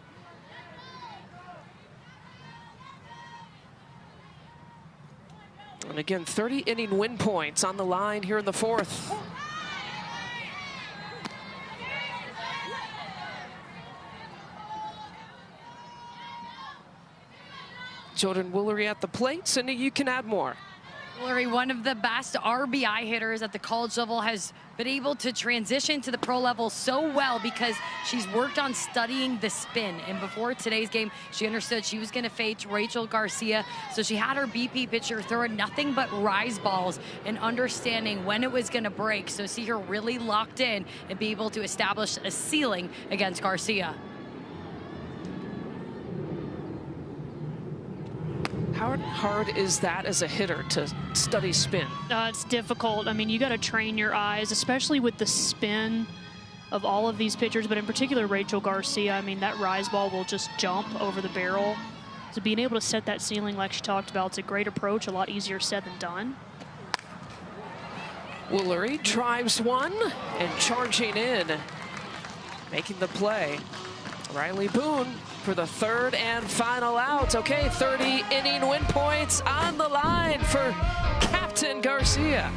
And again, 30-inning win points on the line here in the 4th. Jordan Woolery at the plate. Cindy, you can add more. Hillary, one of the best RBI hitters at the college level, has been able to transition to the pro level so well because she's worked on studying the spin. And before today's game, she understood she was going to face Rachel Garcia. So she had her BP pitcher throwing nothing but rise balls and understanding when it was going to break. So see her really locked in and be able to establish a ceiling against Garcia. How hard is that as a hitter to study spin? It's difficult. I mean, you got to train your eyes, especially with the spin of all of these pitchers, but in particular Rachel Garcia. I mean, that rise ball will just jump over the barrel. So being able to set that ceiling like she talked about, it's a great approach, a lot easier said than done. Woolery drives one and charging in, making the play. Riley Boone for the third and final out. Okay, 30 inning win points on the line for Captain Garcia.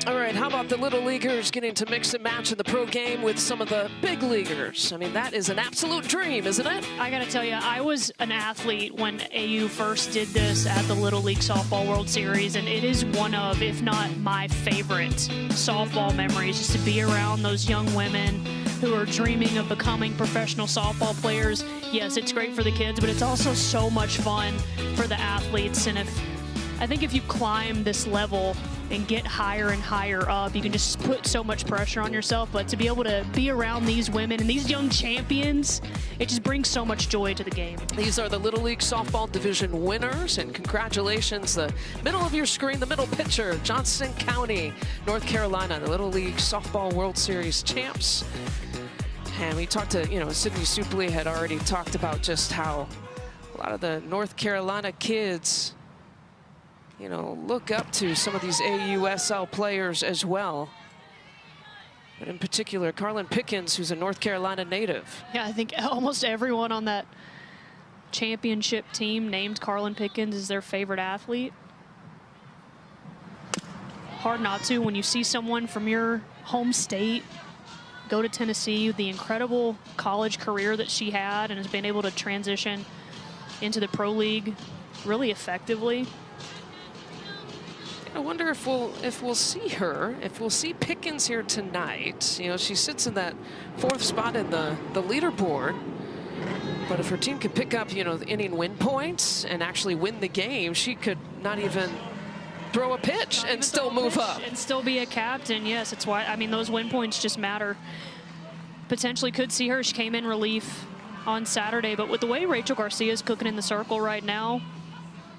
All right, how about the little leaguers getting to mix and match in the pro game with some of the big leaguers? I mean, that is an absolute dream, isn't it? I got to tell you, I was an athlete when AU first did this at the Little League Softball World Series, and it is one of, if not my favorite, softball memories, just to be around those young women who are dreaming of becoming professional softball players. Yes, it's great for the kids, but it's also so much fun for the athletes. And I think if you climb this level and get higher and higher up, you can just put so much pressure on yourself. But to be able to be around these women and these young champions, it just brings so much joy to the game. These are the Little League Softball Division winners, and congratulations. The middle of your screen, the middle picture, Johnson County, North Carolina, the Little League Softball World Series champs. And we talked to, Sydney Supley had already talked about just how a lot of the North Carolina kids, look up to some of these AUSL players as well. But in particular, Carlin Pickens, who's a North Carolina native. Yeah, I think almost everyone on that championship team named Carlin Pickens as their favorite athlete. Hard not to when you see someone from your home state go to Tennessee, the incredible college career that she had and has been able to transition into the pro league really effectively. I wonder if we'll see Pickens here tonight. She sits in that fourth spot in the leaderboard. But if her team could pick up, the inning win points and actually win the game, she could not even throw a pitch and still move up. And still be a captain, yes. It's why, those win points just matter. Potentially could see her. She came in relief on Saturday, but with the way Rachel Garcia is cooking in the circle right now,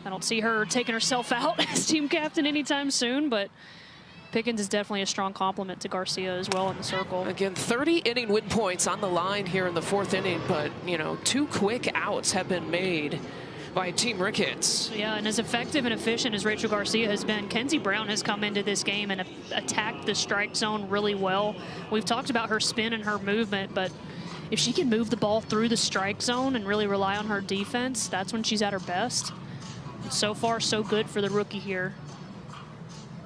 I don't see her taking herself out as team captain anytime soon, but Pickens is definitely a strong compliment to Garcia as well in the circle. Again, 30 inning win points on the line here in the fourth inning, but, 2 quick outs have been made by Team Ricketts. Yeah, and as effective and efficient as Rachel Garcia has been, Kenzie Brown has come into this game and attacked the strike zone really well. We've talked about her spin and her movement, but if she can move the ball through the strike zone and really rely on her defense, that's when she's at her best. So far, so good for the rookie here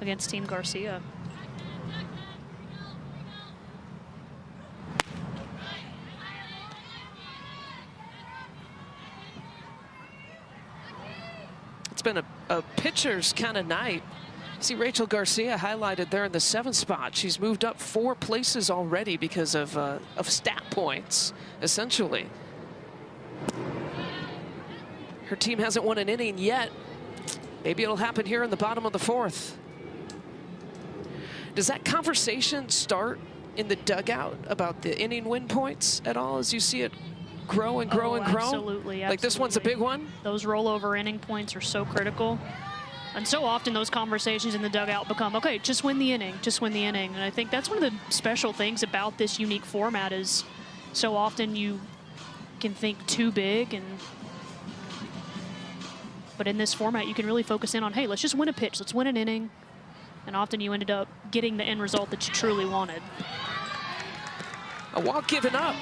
against Team Garcia. It's been a pitcher's kind of night. See Rachel Garcia highlighted there in the 7th spot. She's moved up 4 places already because of stat points, essentially. Her team hasn't won an inning yet. Maybe it'll happen here in the bottom of the 4th. Does that conversation start in the dugout about the inning win points at all as you see it grow and grow and grow? Absolutely. Like this one's a big one? Those rollover inning points are so critical. And so often those conversations in the dugout become, okay, just win the inning, just win the inning. And I think that's one of the special things about this unique format is so often you can think too big, but in this format you can really focus in on, hey, let's just win a pitch, let's win an inning. And often you ended up getting the end result that you truly wanted. A walk given up.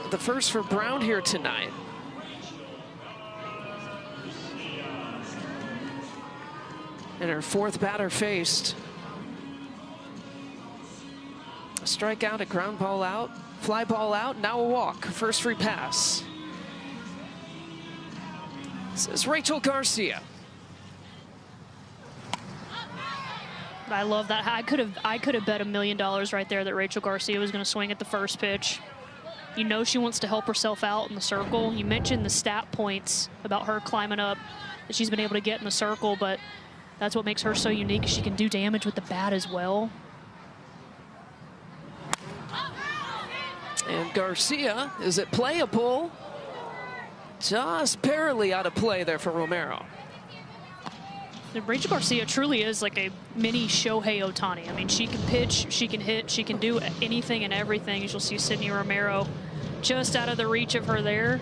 The first for Brown here tonight. And her 4th batter faced. A strikeout, a ground ball out, fly ball out, now a walk. First free pass. This is Rachel Garcia. I love that. I could have bet $1 million right there that Rachel Garcia was going to swing at the first pitch. You know she wants to help herself out in the circle. You mentioned the stat points about her climbing up that she's been able to get in the circle, but that's what makes her so unique. She can do damage with the bat as well. And Garcia, is it playable? Just barely out of play there for Romero. Rachel Garcia truly is like a mini Shohei Ohtani. I mean, she can pitch, she can hit, she can do anything and everything. As you'll see Sydney Romero just out of the reach of her there.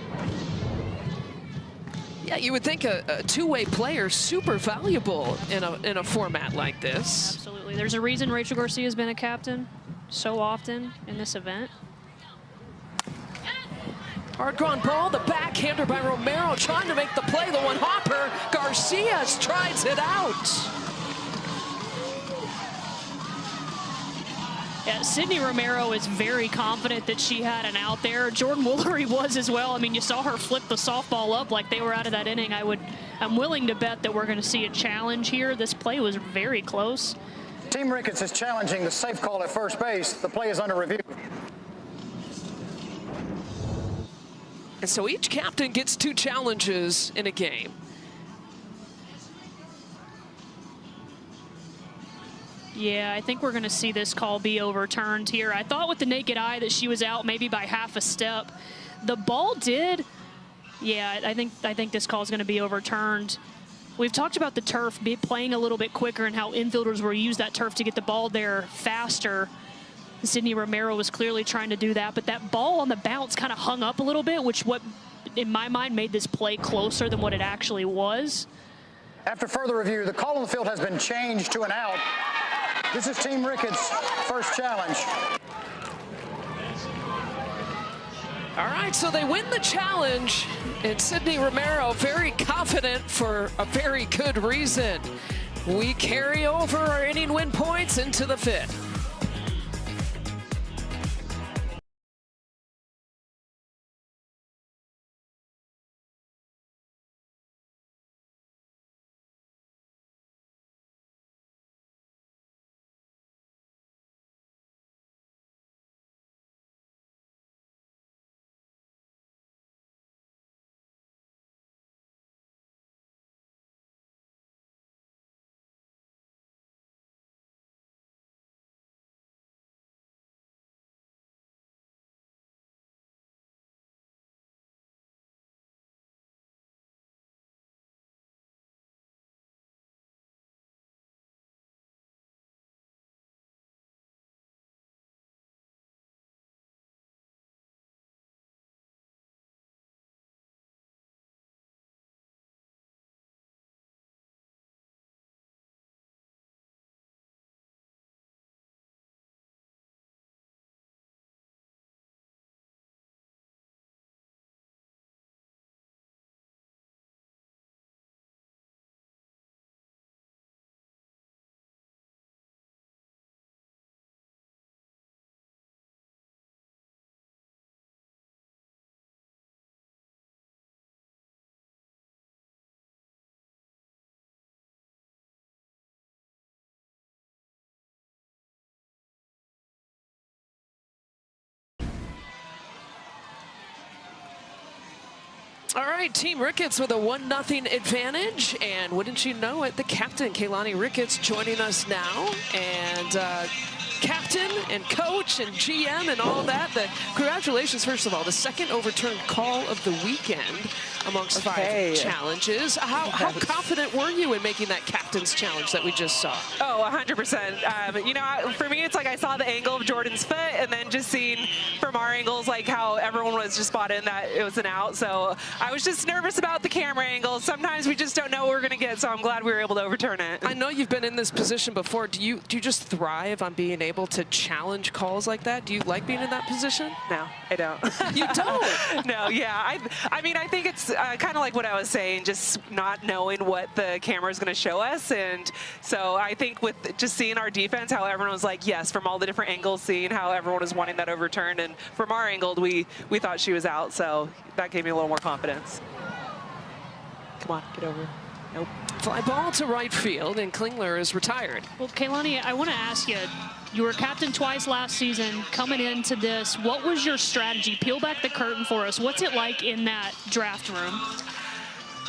Yeah, you would think a two-way player super valuable in a format like this. Absolutely. There's a reason Rachel Garcia has been a captain so often in this event. Hard ground ball, the backhander by Romero trying to make the play. The one hopper, Garcia tries it out. Yeah, Sydney Romero is very confident that she had an out there. Jordan Woolery was as well. I mean, you saw her flip the softball up like they were out of that inning. I'm willing to bet that we're going to see a challenge here. This play was very close. Team Ricketts is challenging the safe call at first base. The play is under review. And so each captain gets 2 challenges in a game. Yeah, I think we're going to see this call be overturned here. I thought with the naked eye that she was out maybe by half a step. The ball did. Yeah, I think this call is going to be overturned. We've talked about the turf playing a little bit quicker and how infielders will use that turf to get the ball there faster. Sydney Romero was clearly trying to do that, but that ball on the bounce kind of hung up a little bit, which in my mind made this play closer than what it actually was. After further review, the call on the field has been changed to an out. This is Team Ricketts' first challenge. All right, so they win the challenge, and Sydney Romero very confident for a very good reason. We carry over our inning win points into the 5th. All right, Team Ricketts with a 1-0 advantage, and wouldn't you know it, the captain, Kaylani Ricketts, joining us now, and captain and coach and GM and all that. Congratulations, first of all, the second overturned call of the weekend amongst 5 challenges. How confident were you in making that captain's challenge that we just saw? Oh, 100%. You know, for me, it's like I saw the angle of Jordan's foot, and then just seeing from our angles, like how everyone was just spot in that it was an out. So I was just nervous about the camera angles. Sometimes we just don't know what we're going to get, so I'm glad we were able to overturn it. I know you've been in this position before. Do you just thrive on being able to challenge calls like that? Do you like being in that position? No, I don't. You don't? No, yeah. I mean, I think it's kind of like what I was saying, just not knowing what the camera is going to show us. And so I think with just seeing our defense, how everyone was like, yes, from all the different angles, seeing how everyone was wanting that overturned. And from our angle, we thought she was out. So that gave me a little more confidence. Come on, get over. Nope. Fly ball to right field, and Klingler is retired. Well, Kaylani, I want to ask you, you were captain twice last season. Coming into this, what was your strategy? Peel back the curtain for us. What's it like in that draft room?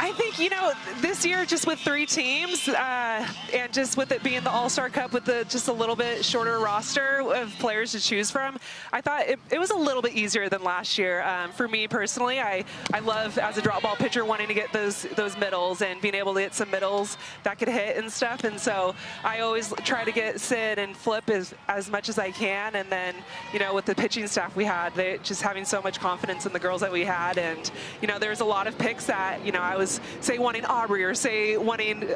I think, you know, this year just with 3 teams and just with it being the All-Star Cup with just a little bit shorter roster of players to choose from, I thought it was a little bit easier than last year. For me personally, I love, as a drop ball pitcher, wanting to get those middles and being able to get some middles that could hit and stuff. And so I always try to get Sid and Flip as much as I can. And then, you know, with the pitching staff we had, just having so much confidence in the girls that we had. And, you know, there's a lot of picks that, you know, I was say wanting Aubrey or say wanting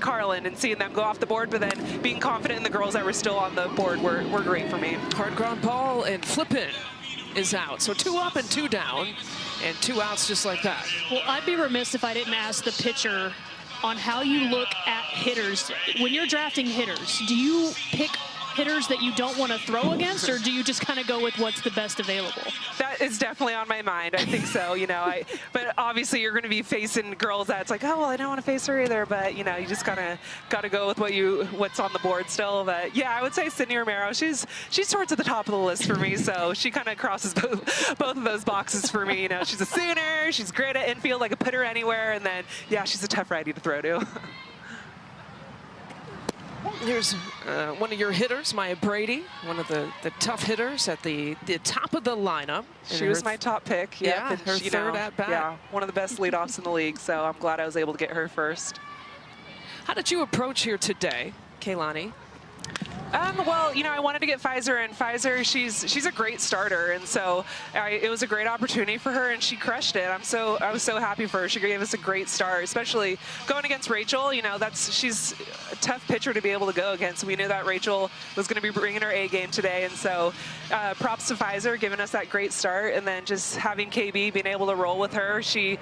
Carlin and seeing them go off the board, but then being confident in the girls that were still on the board were great for me. Hard ground ball, and Flippin is out. So 2 up and 2 down, and 2 outs just like that. Well, I'd be remiss if I didn't ask the pitcher on how you look at hitters. When you're drafting hitters, do you pick hitters that you don't want to throw against, or do you just kind of go with what's the best available? That is definitely on my mind. I think so, you know. But obviously you're going to be facing girls that's like, oh, well, I don't want to face her either. But, you know, you just kind of got to go with what's on the board still. But, yeah, I would say Sydney Romero. She's towards the top of the list for me. So she kind of crosses both of those boxes for me. You know, she's a Sooner. She's great at infield. I could put her anywhere. And then, yeah, she's a tough righty to throw to. Here's one of your hitters, Maya Brady, one of the tough hitters at the top of the lineup. She was my top pick. Yep. Yeah, and her third at bat. Yeah, one of the best leadoffs in the league. So I'm glad I was able to get her first. How did you approach here today, Kaylani? Well, you know, I wanted to get Pfizer, and Pfizer, she's a great starter, and so it was a great opportunity for her, and she crushed it. I was so happy for her. She gave us a great start, especially going against Rachel. You know, she's a tough pitcher to be able to go against. We knew that Rachel was going to be bringing her A game today, and so props to Pfizer giving us that great start, and then just having KB being able to roll with her. She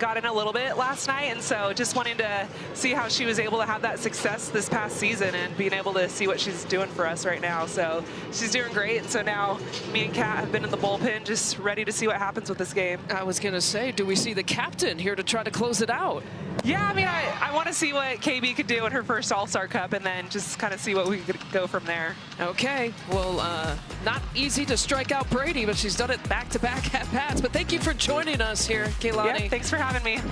got in a little bit last night, and so just wanting to see how she was able to have that success this past season and being able to see what she's doing for us right now. So she's doing great, and so now me and Kat have been in the bullpen just ready to see what happens with this game. I was going to say, do we see the captain here to try to close it out? Yeah, I mean, I want to see what KB could do in her first All-Star Cup and then just kind of see what we could go from there. Okay, well, not easy to strike out Brady, but she's done it back-to-back at-bats. But thank you for joining us here, Kaylani. Yeah, thanks for having me.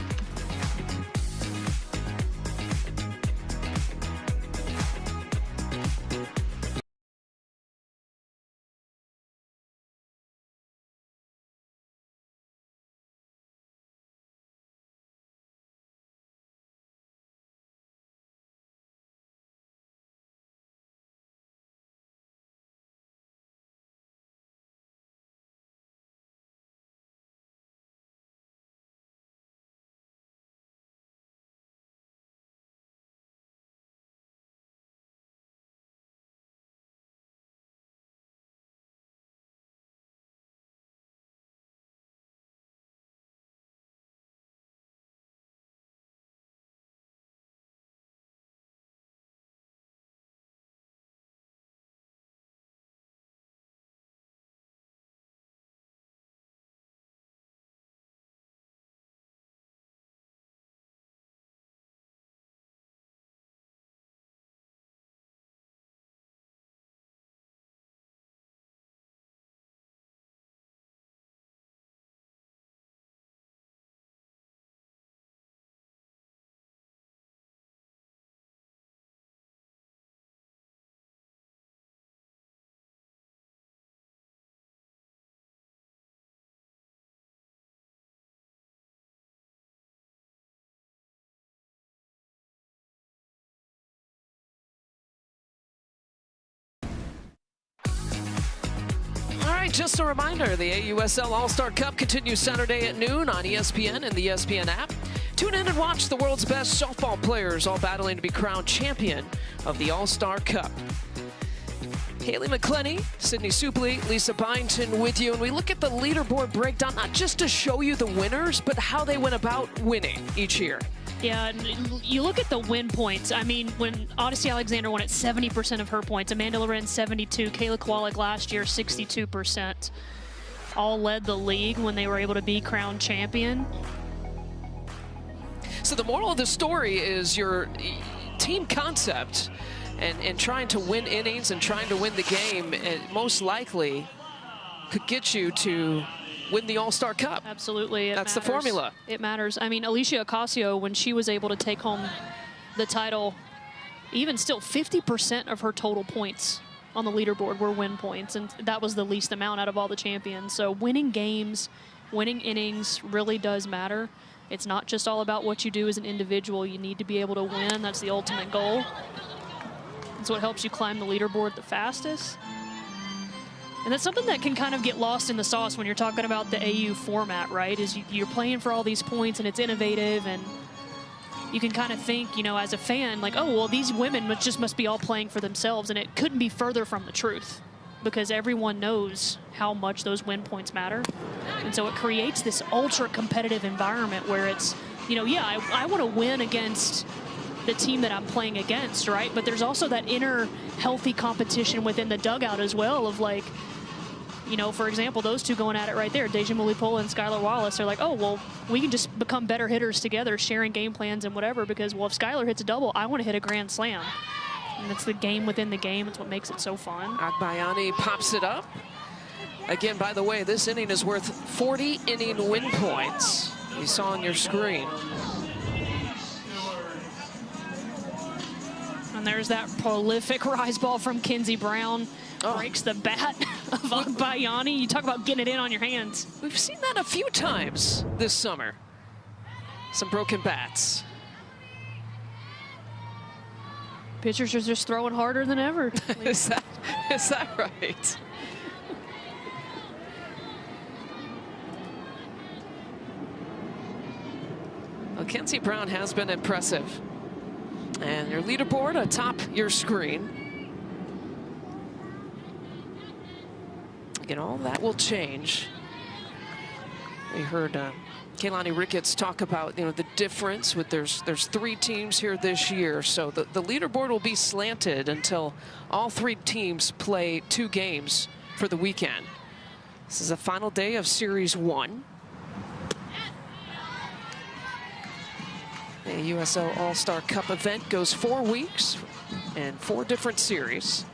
right, just a reminder, the AUSL All-Star Cup continues Saturday at noon on ESPN and the ESPN app. Tune in and watch the world's best softball players all battling to be crowned champion of the All-Star Cup. Haley McClenny, Sydney Supley, Lisa Byington with you, and we look at the leaderboard breakdown, not just to show you the winners, but how they went about winning each year. Yeah, and you look at the win points. I mean, when Odyssey Alexander won at 70% of her points, Amanda Loren 72, Kayla Kowalik last year 62%. All led the league when they were able to be crowned champion. So the moral of the story is your team concept and trying to win innings and trying to win the game, it most likely could get you to win the All-Star Cup. Absolutely. That's the formula. It matters. I mean, Alicia Ocasio, when she was able to take home the title, even still 50% of her total points on the leaderboard were win points, and that was the least amount out of all the champions. So winning games, winning innings really does matter. It's not just all about what you do as an individual. You need to be able to win. That's the ultimate goal. It's what helps you climb the leaderboard the fastest. And that's something that can kind of get lost in the sauce when you're talking about the AU format, right? Is you're playing for all these points and it's innovative, and you can kind of think, you know, as a fan, like, oh, well, these women must be all playing for themselves, and it couldn't be further from the truth because everyone knows how much those win points matter. And so it creates this ultra competitive environment where it's, you know, yeah, I want to win against the team that I'm playing against, right? But there's also that inner healthy competition within the dugout as well of, like, you know, for example, those two going at it right there, Deja Mulipola and Skylar Wallace, are like, oh, well, we can just become better hitters together, sharing game plans and whatever, because, well, if Skylar hits a double, I want to hit a grand slam. And it's the game within the game. It's what makes it so fun. Agbayani pops it up. Again, by the way, this inning is worth 40 inning win points. You saw on your screen. And there's that prolific rise ball from Kinsey Brown. Breaks the bat of Agbayani. You talk about getting it in on your hands. We've seen that a few times this summer. Some broken bats. Pitchers are just throwing harder than ever. Is that right? Well, Kinsey Brown has been impressive. And your leaderboard atop your screen. Again, all that will change. We heard Kaylani Ricketts talk about, you know, the difference with there's 3 teams here this year, so the leaderboard will be slanted until all 3 teams play 2 games for the weekend. This is the final day of Series 1. The USL All-Star Cup event goes 4 weeks and 4 different series.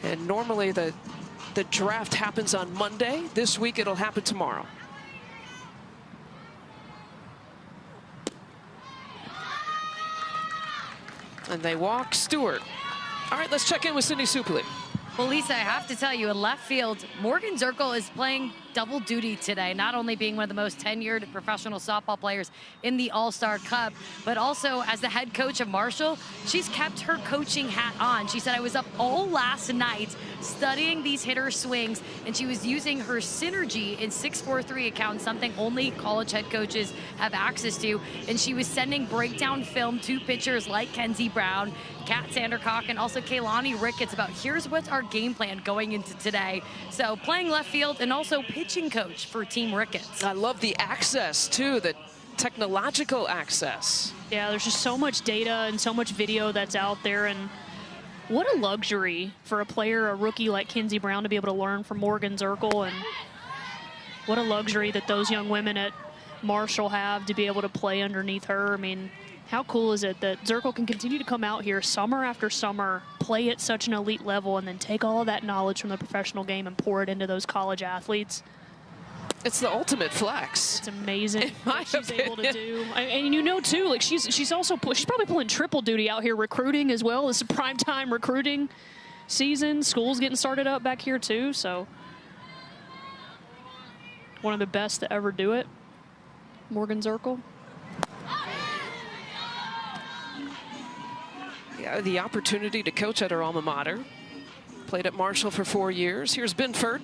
And normally the draft happens on Monday. This week it'll happen tomorrow. And they walk Stewart. All right, let's check in with Sydney Supley. Well, Lisa, I have to tell you, in left field, Morgan Zirkle is playing double duty today, not only being one of the most tenured professional softball players in the All-Star Cup, but also as the head coach of Marshall, she's kept her coaching hat on. She said, I was up all last night studying these hitter swings, and she was using her Synergy in 643 account, something only college head coaches have access to, and she was sending breakdown film to pitchers like Kinsey Brown, Kat Sandercock, and also Kaylani Ricketts about here's what's our game plan going into today. So playing left field and also pitching coach for Team Ricketts. I love the access too, the technological access. Yeah, there's just so much data and so much video that's out there, and what a luxury for a player, a rookie like Kinsey Brown, to be able to learn from Morgan Zirkle, and what a luxury that those young women at Marshall have to be able to play underneath her. I mean, how cool is it that Zirkle can continue to come out here summer after summer, play at such an elite level, and then take all of that knowledge from the professional game and pour it into those college athletes? It's the ultimate flex. It's amazing what she's able to do. And you know, too, like she's probably pulling triple duty out here recruiting as well. It's a primetime recruiting season. School's getting started up back here, too. So one of the best to ever do it, Morgan Zirkle. Yeah, the opportunity to coach at her alma mater. Played at Marshall for 4 years. Here's Binford,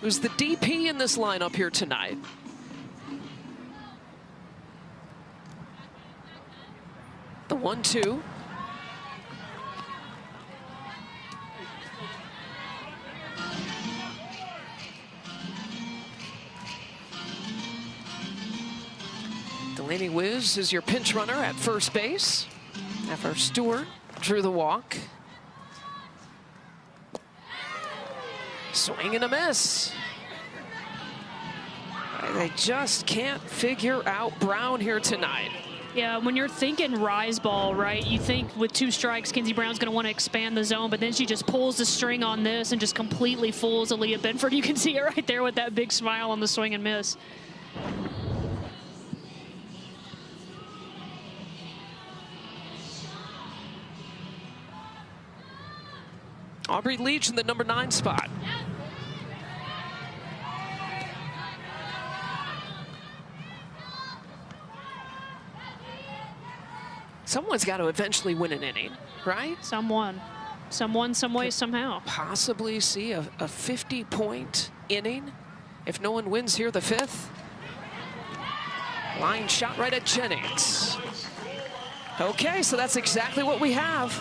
who's the DP in this lineup here tonight. The 1-2. Delaney Wiz is your pinch runner at first base. After Stewart drew the walk. Swing and a miss. They just can't figure out Brown here tonight. Yeah, when you're thinking rise ball, right, you think with 2 strikes, Kinsey Brown's going to want to expand the zone, but then she just pulls the string on this and just completely fools Aaliyah Binford. You can see it right there with that big smile on the swing and miss. Aubrey Leach in the number 9 spot. Someone's got to eventually win an inning, right? Someone, some way, somehow. Possibly see a 50-point inning if no one wins here the 5th. Line shot right at Jennings. Okay, so that's exactly what we have.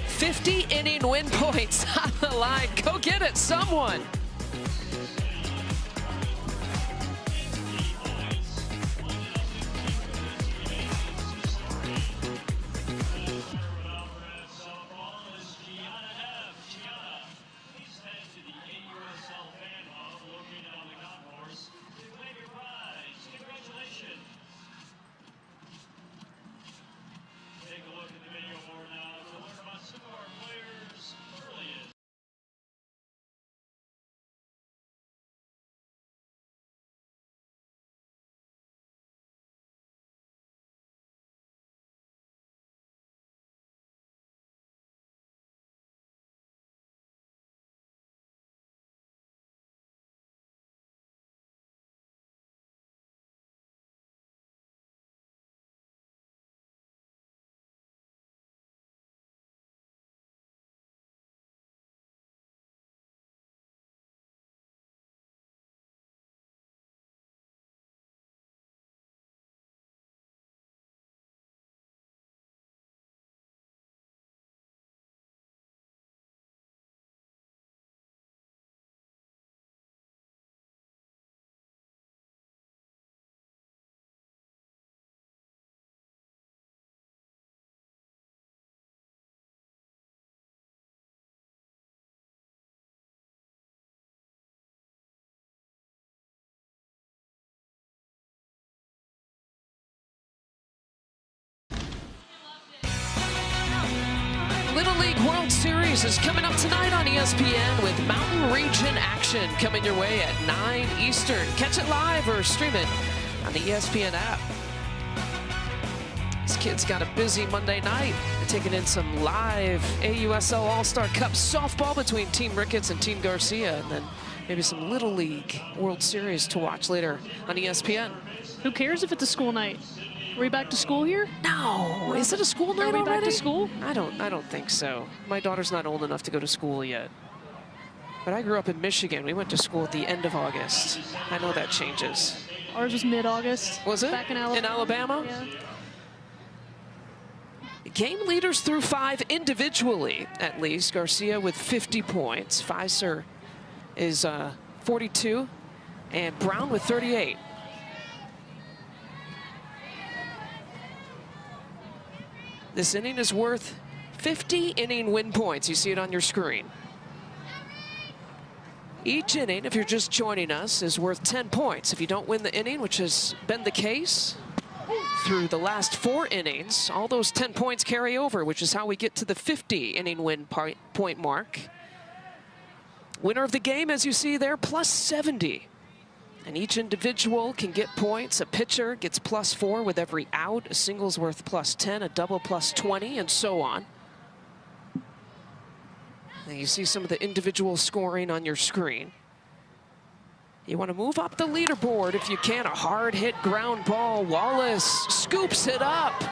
50 inning win points on the line. Go get it, someone. Little League World Series is coming up tonight on ESPN with Mountain Region action coming your way at 9 Eastern. Catch it live or stream it on the ESPN app. These kids got a busy Monday night. They're taking in some live AUSL All-Star Cup softball between Team Ricketts and Team Garcia, and then maybe some Little League World Series to watch later on ESPN. Who cares if it's a school night? Are we back to school here? No. Is it a school night already? Are we back to school? I don't think so. My daughter's not old enough to go to school yet. But I grew up in Michigan. We went to school at the end of August. I know that changes. Ours was mid-August. Was it? Back in Alabama. In Alabama? Yeah. Game leaders through 5 individually, at least. Garcia with 50 points. Pfizer is 42. And Brown with 38. This inning is worth 50 inning win points. You see it on your screen. Each inning, if you're just joining us, is worth 10 points. If you don't win the inning, which has been the case through the last 4 innings, all those 10 points carry over, which is how we get to the 50 inning win point mark. Winner of the game, as you see there, plus 70. And each individual can get points. A pitcher gets plus 4 with every out. A single's worth plus 10, a double plus 20, and so on. And you see some of the individual scoring on your screen. You want to move up the leaderboard if you can. A hard hit ground ball. Wallace scoops it up.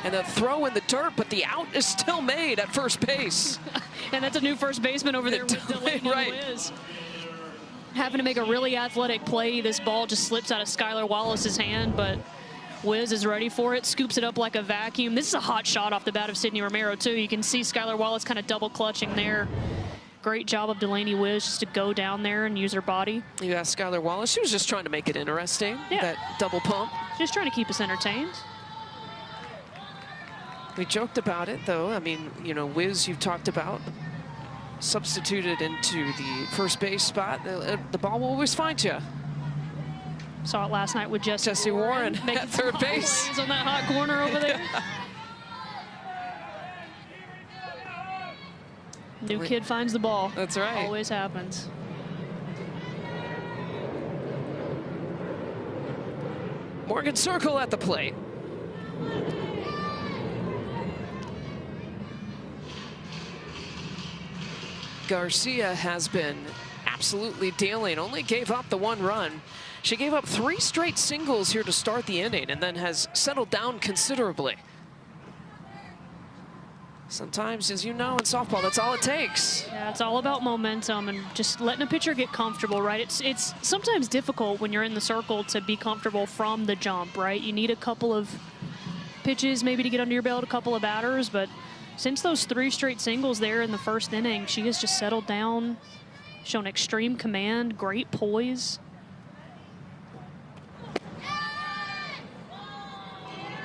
And a throw in the dirt, but the out is still made at first base. And that's a new first baseman over there with Delaney right. Wiz. Having to make a really athletic play. This ball just slips out of Skylar Wallace's hand, but Wiz is ready for it, scoops it up like a vacuum. This is a hot shot off the bat of Sydney Romero, too. You can see Skylar Wallace kind of double clutching there. Great job of Delaney Wiz just to go down there and use her body. You asked Skylar Wallace, she was just trying to make it interesting, that double pump. Just trying to keep us entertained. We joked about it, though. I mean, you know, Wiz, you've talked about, substituted into the first base spot. The ball will always find you. Saw it last night with Jesse Warren making at third base plays on that hot corner over there. New kid finds the ball. That's right. Always happens. Morgan Circle at the plate. Garcia has been absolutely dealing, only gave up the 1 run. She gave up 3 straight singles here to start the inning and then has settled down considerably. Sometimes, as you know, in softball, that's all it takes. Yeah, it's all about momentum and just letting a pitcher get comfortable, right? It's sometimes difficult when you're in the circle to be comfortable from the jump, right? You need a couple of pitches maybe to get under your belt, a couple of batters, but since those 3 straight singles there in the first inning, she has just settled down, shown extreme command, great poise.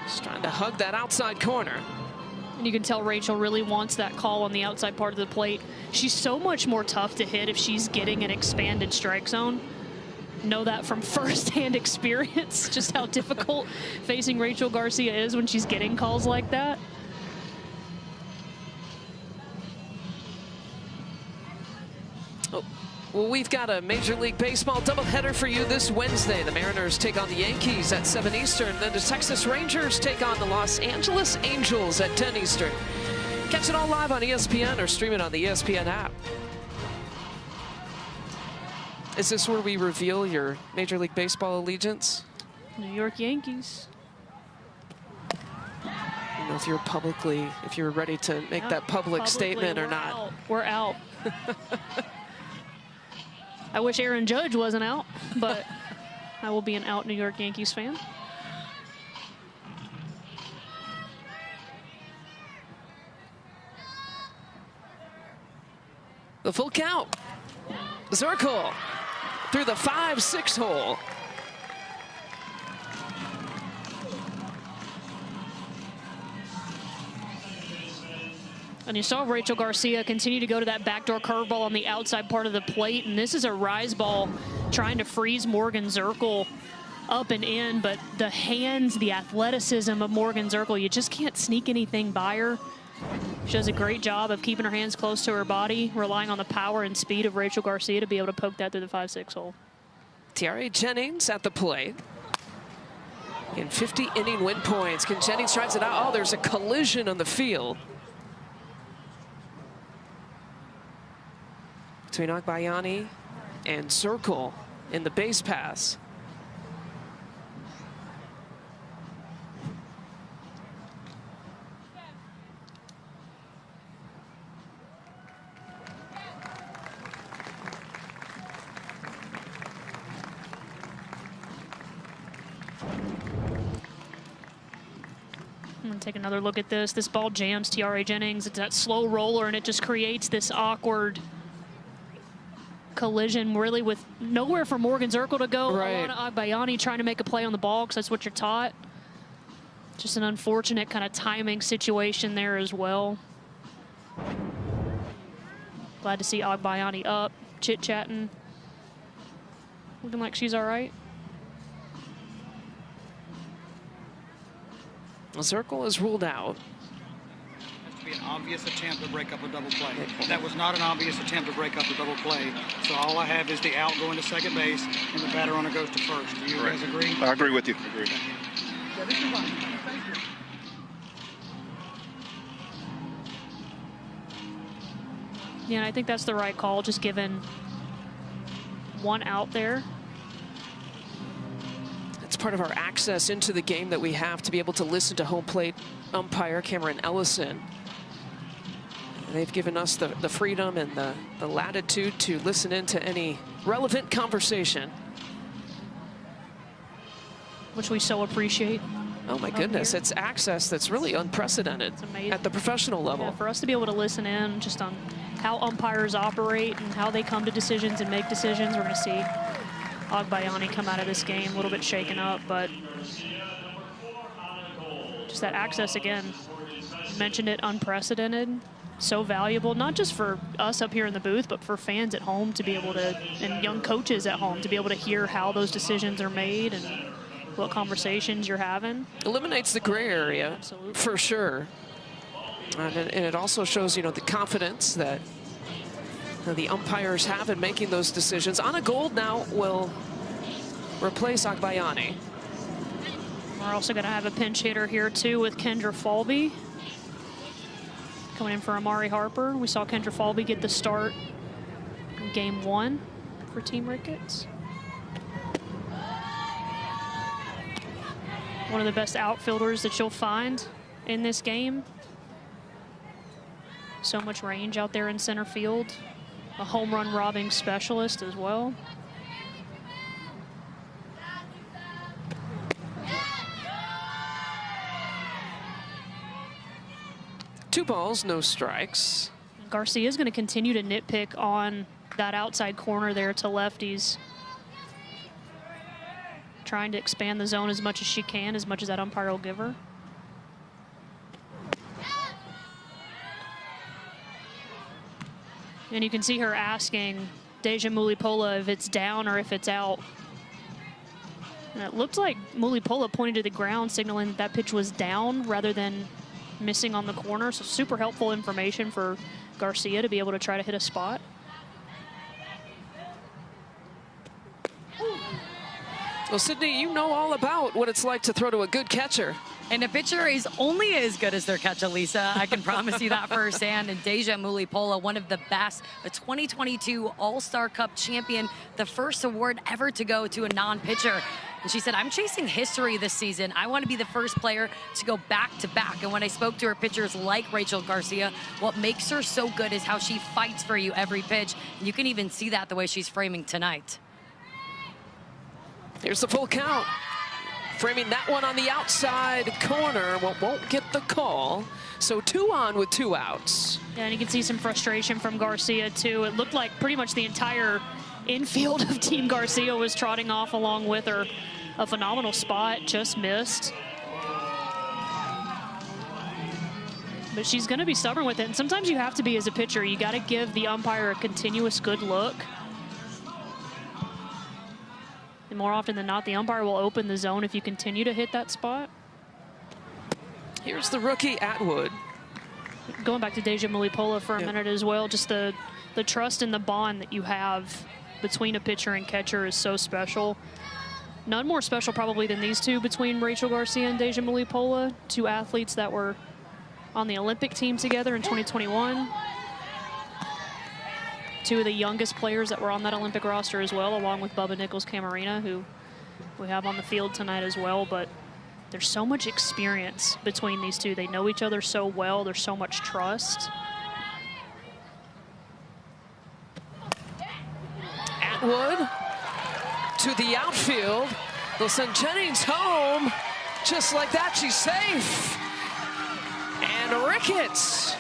Just trying to hug that outside corner. And you can tell Rachel really wants that call on the outside part of the plate. She's so much more tough to hit if she's getting an expanded strike zone. Know that from firsthand experience, just how difficult facing Rachel Garcia is when she's getting calls like that. Oh, well, we've got a Major League Baseball doubleheader for you this Wednesday. The Mariners take on the Yankees at 7 Eastern. Then the Texas Rangers take on the Los Angeles Angels at 10 Eastern. Catch it all live on ESPN or stream it on the ESPN app. Is this where we reveal your Major League Baseball allegiance? New York Yankees. I don't know if you're ready to make that public statement or not. We're out. I wish Aaron Judge wasn't out, but I will be an out New York Yankees fan. The full count. Zirkle through the 5-6 hole. And you saw Rachel Garcia continue to go to that backdoor curveball on the outside part of the plate. And this is a rise ball trying to freeze Morgan Zirkle up and in. But the hands, the athleticism of Morgan Zirkle, you just can't sneak anything by her. She does a great job of keeping her hands close to her body, relying on the power and speed of Rachel Garcia to be able to poke that through the 5-6 hole. Tiare Jennings at the plate. In 50 inning win points. Can Jennings tries it out? Oh, there's a collision on the field between Agbayani and Zirkle in the base pass. I'm gonna take another look at this. This ball jams Tiare Jennings. It's that slow roller, and it just creates this awkward collision, really, with nowhere for Morgan Zirkle to go. Right. Alana Agbayani trying to make a play on the ball, because that's what you're taught. Just an unfortunate kind of timing situation there as well. Glad to see Agbayani up, chit-chatting. Looking like she's all right. Zirkle is ruled out. To be an obvious attempt to break up a double play. That was not an obvious attempt to break up a double play. So all I have is the out going to second base and the batter runner goes to first. Do you guys agree? I agree with you. Agree. Yeah, and I think that's the right call, just given one out there. part of our access into the game that we have to be able to listen to home plate umpire Cameron Ellison. And they've given us the freedom and the latitude to listen into any relevant conversation. Which we so appreciate. Oh my goodness, it's access that's really unprecedented at the professional level. Yeah, for us to be able to listen in just on how umpires operate and how they come to decisions and make decisions. We're going to see Agbayani come out of this game a little bit shaken up, but just that access again, mentioned it, unprecedented, so valuable, not just for us up here in the booth, but for fans at home to be able to, and young coaches at home to be able to hear how those decisions are made and what conversations you're having. Eliminates the gray area. Absolutely. For sure. And it also shows, you know, the confidence that the umpires have in making those decisions. Anna Gold now will replace Agbayani. We're also going to have a pinch hitter here too with Kendra Falby coming in for Amari Harper. We saw Kendra Falby get the start in game 1 for Team Ricketts. One of the best outfielders that you'll find in this game. So much range out there in center field. A home run robbing specialist as well. Two balls, no strikes. Garcia is going to continue to nitpick on that outside corner there to lefties. Trying to expand the zone as much as she can, as much as that umpire will give her. And you can see her asking Deja Mulipola if it's down or if it's out. And it looked like Mulipola pointed to the ground, signaling that that pitch was down rather than missing on the corner. So super helpful information for Garcia to be able to try to hit a spot. Well, Sydney, you know all about what it's like to throw to a good catcher. And a pitcher is only as good as their catcher, Lisa. I can promise you that firsthand. And Deja Mulipola, one of the best, a 2022 All-Star Cup champion, the first award ever to go to a non-pitcher. And she said, I'm chasing history this season. I want to be the first player to go back-to-back. And when I spoke to her pitchers like Rachel Garcia, what makes her so good is how she fights for you every pitch. And you can even see that the way she's framing tonight. Here's the full count. Framing that one on the outside corner, won't get the call. So 2 on with 2 outs. Yeah, and you can see some frustration from Garcia too. It looked like pretty much the entire infield of Team Garcia was trotting off along with her. A phenomenal spot, just missed. But she's gonna be stubborn with it. And sometimes you have to be as a pitcher. You gotta give the umpire a continuous good look. And more often than not, the umpire will open the zone if you continue to hit that spot. Here's the rookie, Atwood. Going back to Deja Mulipola for a minute as well, just the trust and the bond that you have between a pitcher and catcher is so special. None more special probably than these two between Rachel Garcia and Deja Mulipola, 2 athletes that were on the Olympic team together in 2021. 2 of the youngest players that were on that Olympic roster as well, along with Bubba Nichols-Camarena, who we have on the field tonight as well. But there's so much experience between these two. They know each other so well. There's so much trust. Atwood to the outfield. They'll send Jennings home. Just like that, she's safe. And Ricketts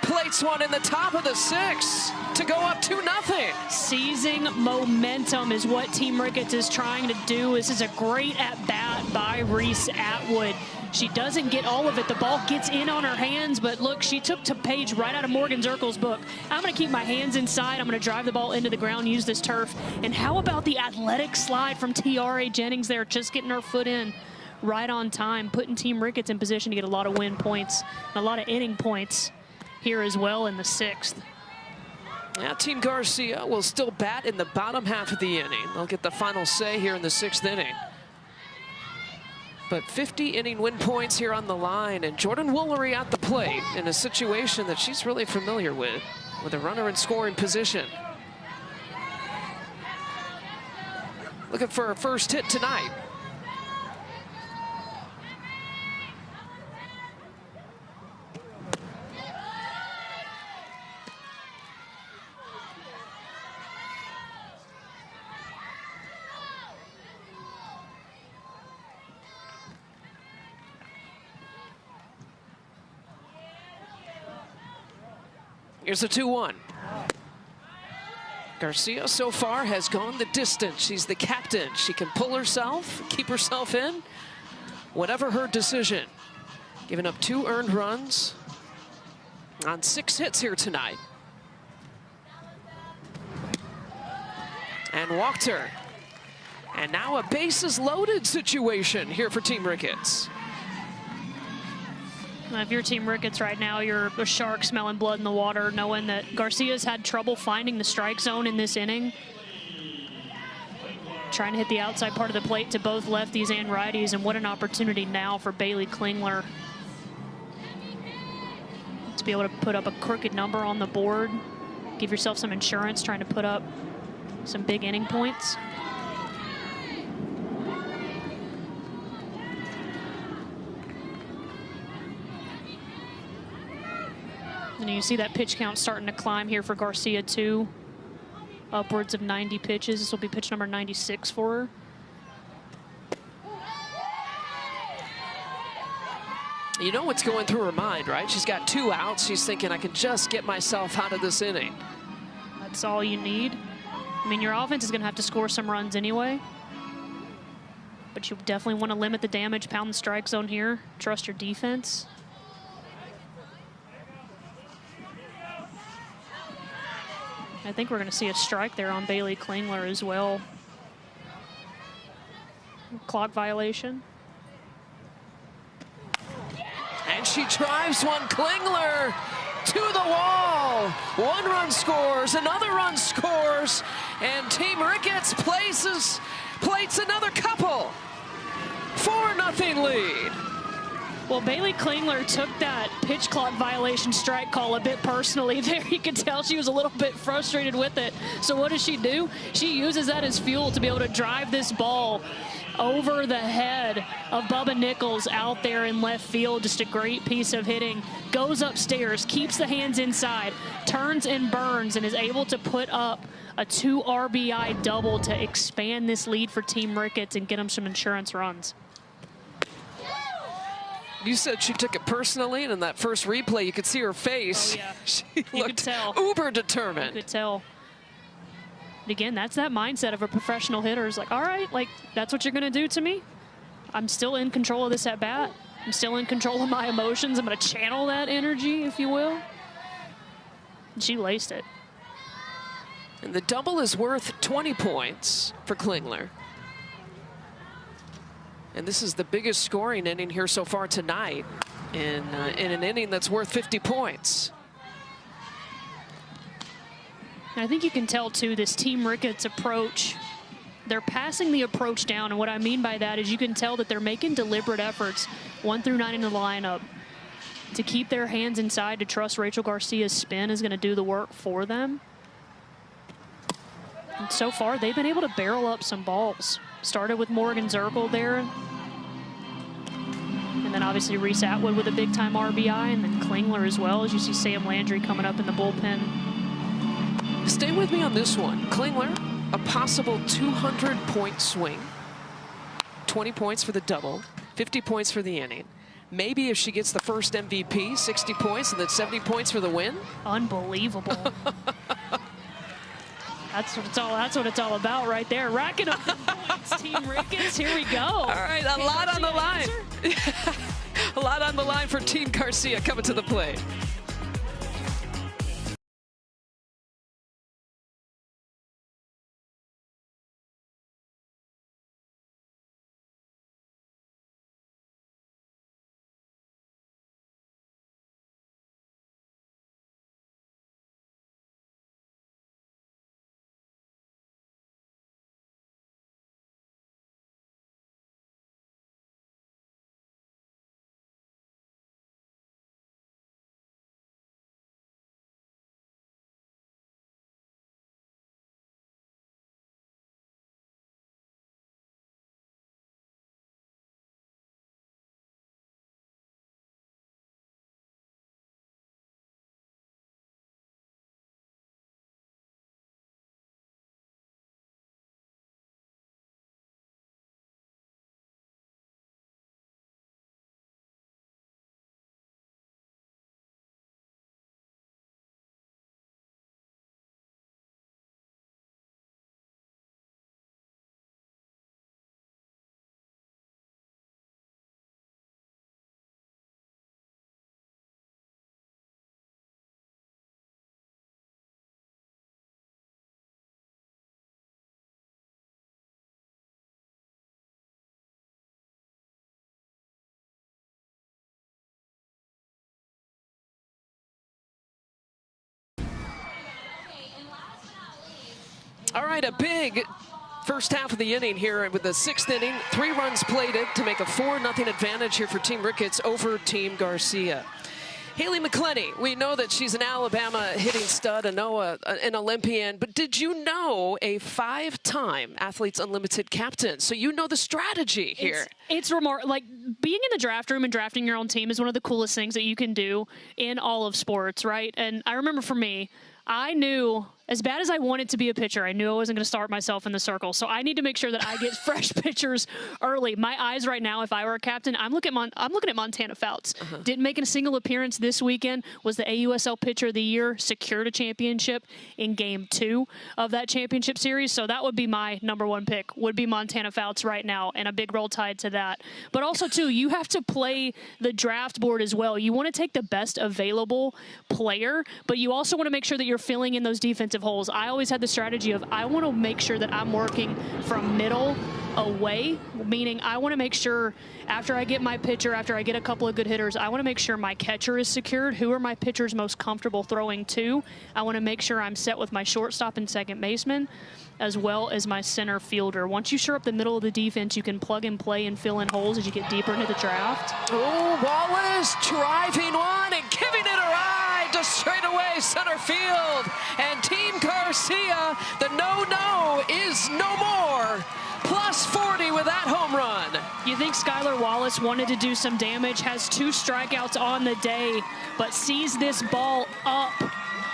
plates one in the top of the 6th to go up 2-0. Seizing momentum is what Team Ricketts is trying to do. This is a great at-bat by Reese Atwood. She doesn't get all of it. The ball gets in on her hands, but look, she took to page right out of Morgan Zirkle's book. I'm going to keep my hands inside. I'm going to drive the ball into the ground, use this turf. And how about the athletic slide from Tiare Jennings there, just getting her foot in right on time, putting Team Ricketts in position to get a lot of win points, and a lot of inning points here as well in the 6th. Now Team Garcia will still bat in the bottom half of the inning. They'll get the final say here in the 6th inning. But 50 inning win points here on the line, and Jordan Woolery at the plate in a situation that she's really familiar with a runner in scoring position. Looking for her first hit tonight. Here's a 2-1. Garcia so far has gone the distance. She's the captain. She can pull herself, keep herself in, whatever her decision. Giving up 2 earned runs on 6 hits here tonight. And walked her. And now a bases loaded situation here for Team Ricketts. If you're Team Ricketts right now, you're a shark smelling blood in the water, knowing that Garcia's had trouble finding the strike zone in this inning. Trying to hit the outside part of the plate to both lefties and righties, and what an opportunity now for Bailey Klingler to be able to put up a crooked number on the board. Give yourself some insurance trying to put up some big inning points. And you see that pitch count starting to climb here for Garcia too. Upwards of 90 pitches. This will be pitch number 96 for her. You know what's going through her mind, right? She's got 2 outs. She's thinking, I can just get myself out of this inning. That's all you need. I mean, your offense is going to have to score some runs anyway. But you definitely want to limit the damage, pound the strike zone here. Trust your defense. I think we're going to see a strike there on Bailey Klingler as well. Clock violation. And she drives one. Klingler to the wall. 1 run scores, another run scores, and Team Ricketts plates another couple. 4-0 lead. Well, Bailey Klingler took that pitch clock violation strike call a bit personally there. You could tell she was a little bit frustrated with it. So what does she do? She uses that as fuel to be able to drive this ball over the head of Bubba Nichols out there in left field. Just a great piece of hitting. Goes upstairs, keeps the hands inside, turns and burns, and is able to put up a 2 RBI double to expand this lead for Team Ricketts and get them some insurance runs. You said she took it personally, and in that first replay, you could see her face. Oh, yeah. She You looked could tell. uber determined. You could tell. But again, that's that mindset of a professional hitter. Is like, all right, like, that's what you're going to do to me? I'm still in control of this at bat. I'm still in control of my emotions. I'm going to channel that energy, if you will. And she laced it. And the double is worth 20 points for Klingler. And this is the biggest scoring inning here so far tonight in an inning that's worth 50 points. I think you can tell, too, this Team Ricketts approach, they're passing the approach down. And what I mean by that is you can tell that they're making deliberate efforts 1 through 9 in the lineup to keep their hands inside, to trust Rachel Garcia's spin is going to do the work for them. And so far, they've been able to barrel up some balls. Started with Morgan Zirkle there. And then obviously Reese Atwood with a big-time RBI, and then Klingler as well, as you see Sam Landry coming up in the bullpen. Stay with me on this one. Klingler, a possible 200-point swing. 20 points for the double, 50 points for the inning. Maybe if she gets the first MVP, 60 points, and then 70 points for the win. Unbelievable. That's what it's all about right there. Racking up the points, Team Ricketts. Here we go. All right, a lot on the line. A lot on the line for Team Garcia coming to the plate. All right, a big first half of the inning here with the 6th inning. 3 runs plated to make a 4-0 advantage here for Team Ricketts over Team Garcia. Haley McClenny, we know that she's an Alabama hitting stud, an Olympian, but did you know a 5-time Athletes Unlimited captain? So you know the strategy here. It's remarkable. Like, being in the draft room and drafting your own team is one of the coolest things that you can do in all of sports, right? And I remember for me, I knew, as bad as I wanted to be a pitcher, I knew I wasn't going to start myself in the circle. So I need to make sure that I get fresh pitchers early. My eyes right now, if I were a captain, I'm looking at Montana Fouts. Didn't make a single appearance this weekend. Was the AUSL Pitcher of the Year. Secured a championship in Game 2 of that championship series. So that would be my #1 pick. Would be Montana Fouts right now, and a big role tied to that. But also too, you have to play the draft board as well. You want to take the best available player, but you also want to make sure that you're filling in those defensive holes. I always had the strategy of I want to make sure that I'm working from middle away, meaning I want to make sure after I get my pitcher, after I get a couple of good hitters, I want to make sure my catcher is secured. Who are my pitchers most comfortable throwing to? I want to make sure I'm set with my shortstop and second baseman, as well as my center fielder. Once you shore up the middle of the defense, you can plug and play and fill in holes as you get deeper into the draft. Oh, Wallace driving one and giving it a ride to straightaway center field. And Team Garcia, the no-no is no more. Plus 40 with that home run. You think Skylar Wallace wanted to do some damage, has 2 strikeouts on the day, but sees this ball up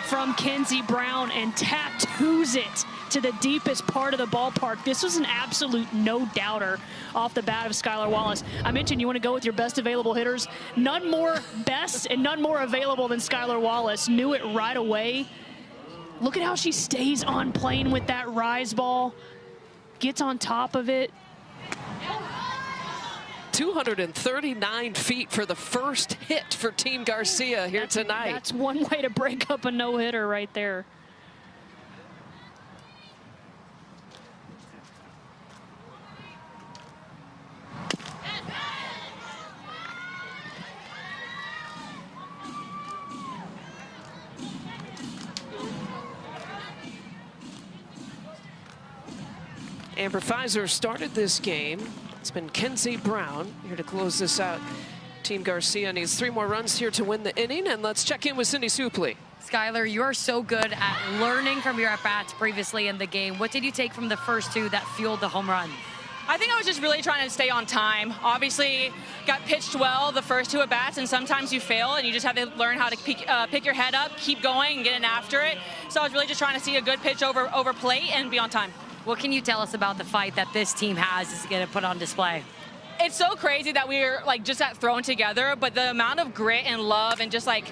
from Kenzie Brown and tattoos it to the deepest part of the ballpark. This was an absolute no-doubter off the bat of Skylar Wallace. I mentioned you want to go with your best available hitters. None more best and none more available than Skylar Wallace. Knew it right away. Look at how she stays on plane with that rise ball. Gets on top of it. 239 feet for the first hit for Team Garcia here tonight. That's one way to break up a no-hitter right there. Amber Pfizer started this game. It's been Kenzie Brown here to close this out. Team Garcia needs 3 more runs here to win the inning, and let's check in with Cindy Supley. Skylar, you are so good at learning from your at-bats previously in the game. What did you take from the first 2 that fueled the home run? I think I was just really trying to stay on time. Obviously, got pitched well the first 2 at-bats, and sometimes you fail, and you just have to learn how to pick your head up, keep going, and getting after it. So I was really just trying to see a good pitch over plate and be on time. What can you tell us about the fight that this team has is going to put on display? It's so crazy that we're like just thrown together, but the amount of grit and love and just like,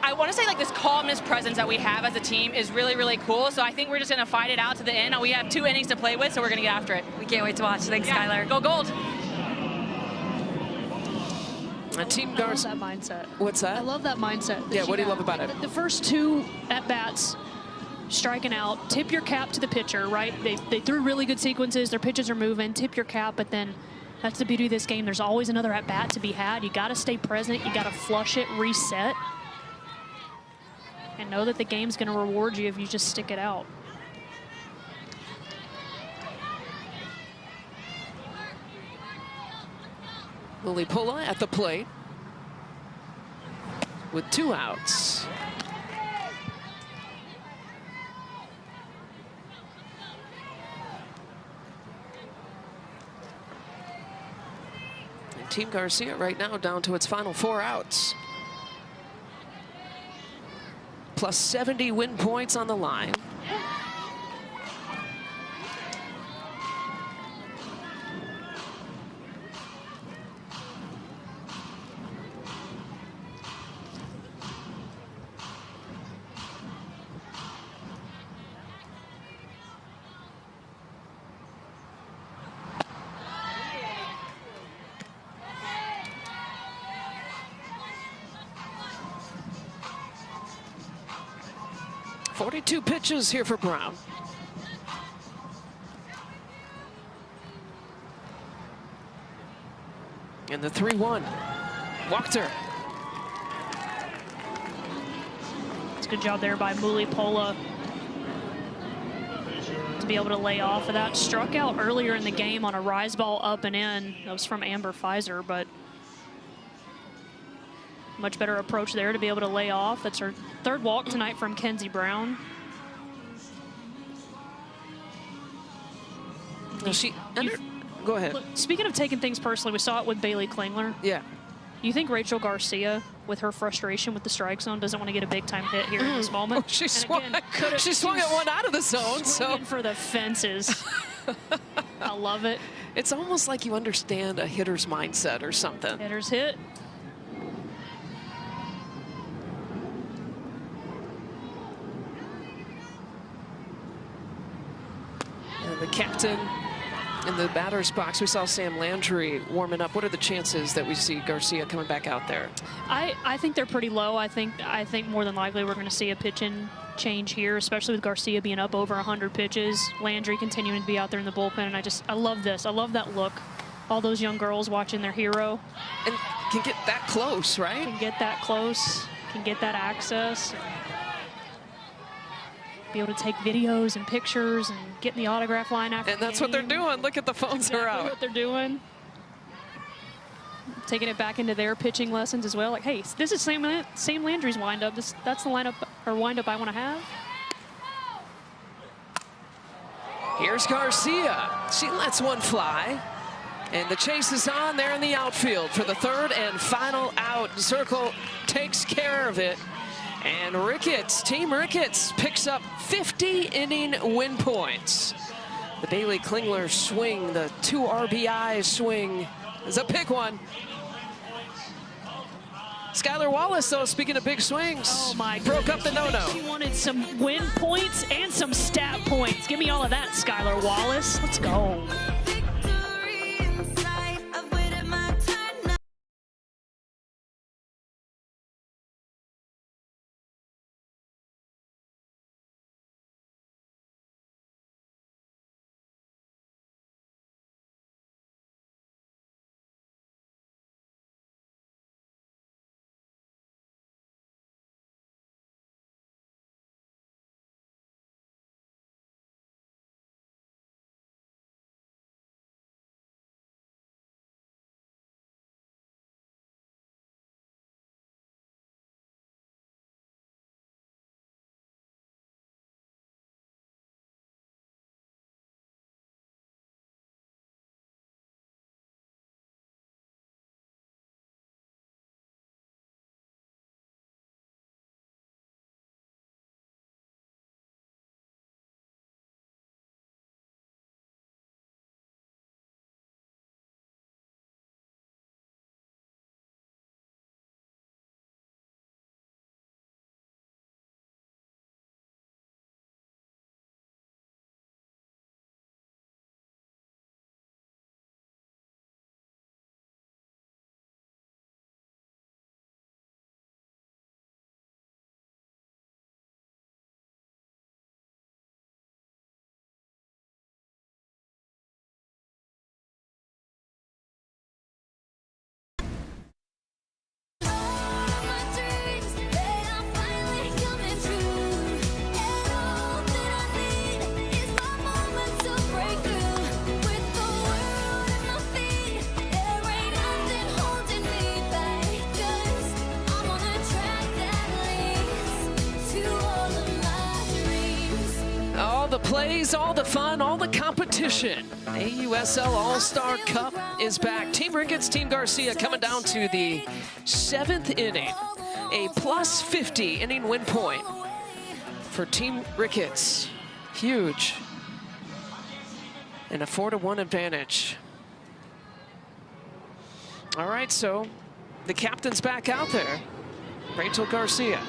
I want to say like this calmness presence that we have as a team is really, really cool. So I think we're just going to fight it out to the end. We have 2 innings to play with, so we're going to get after it. We can't wait to watch. Thanks, Skylar. Go Gold. Team Garcia. I love that mindset. What's that? I love that mindset. Yeah, what do you love about it? The first 2 at-bats, striking out, tip your cap to the pitcher, right? They threw really good sequences, their pitches are moving, tip your cap, but then that's the beauty of this game. There's always another at-bat to be had. You got to stay present, you got to flush it, reset, and know that the game's going to reward you if you just stick it out. Lily Pula at the plate with 2 outs. Team Garcia right now down to its final 4 outs. Plus 70 win points on the line. .42 pitches here for Brown. And the 3-1. Walked her. It's a good job there by Muli Pola. to be able to lay off of that. Struck out earlier in the game on a rise ball up and in. That was from Amber Pfizer, but much better approach there to be able to lay off. That's her third walk tonight from Kenzie Brown. No, go ahead. Look, speaking of taking things personally, we saw it with Bailey Klingler. Yeah. You think Rachel Garcia, with her frustration with the strike zone, doesn't want to get a big-time hit here in this moment? Oh, she swung at one out of the zone. So for the fences. I love it. It's almost like you understand a hitter's mindset or something. Hitter's hit. And the captain in the batter's box, we saw Sam Landry warming up. What are the chances that we see Garcia coming back out there? I think they're pretty low. I think more than likely we're going to see a pitch-in change here, especially with Garcia being up over 100 pitches. Landry continuing to be out there in the bullpen, and I love this. I love that look. All those young girls watching their hero. And can get that close, right? Can get that close, can get that access. Be able to take videos and pictures and get in the autograph line after. And that's what they're doing. Look at the phones are out. What they're doing. Taking it back into their pitching lessons as well. Like, hey, this is Sam Landry's windup. That's the lineup or windup I want to have. Here's Garcia. She lets one fly. And the chase is on there in the outfield for the third and final out. Zirkle takes care of it. And Ricketts, Team Ricketts, picks up 50-inning win points. The Bailey Klingler swing, the 2 RBI swing is a big one. Skylar Wallace, though, speaking of big swings, oh my broke up the no-no. She wanted some win points and some stat points. Give me all of that, Skylar Wallace. Let's go. The plays, all the fun, all the competition. AUSL All-Star Cup is back. Team Ricketts, Team Garcia coming down to the 7th inning. A plus 50 inning win point for Team Ricketts. Huge. And a 4-1 advantage. All right, so the captain's back out there. Rachel Garcia.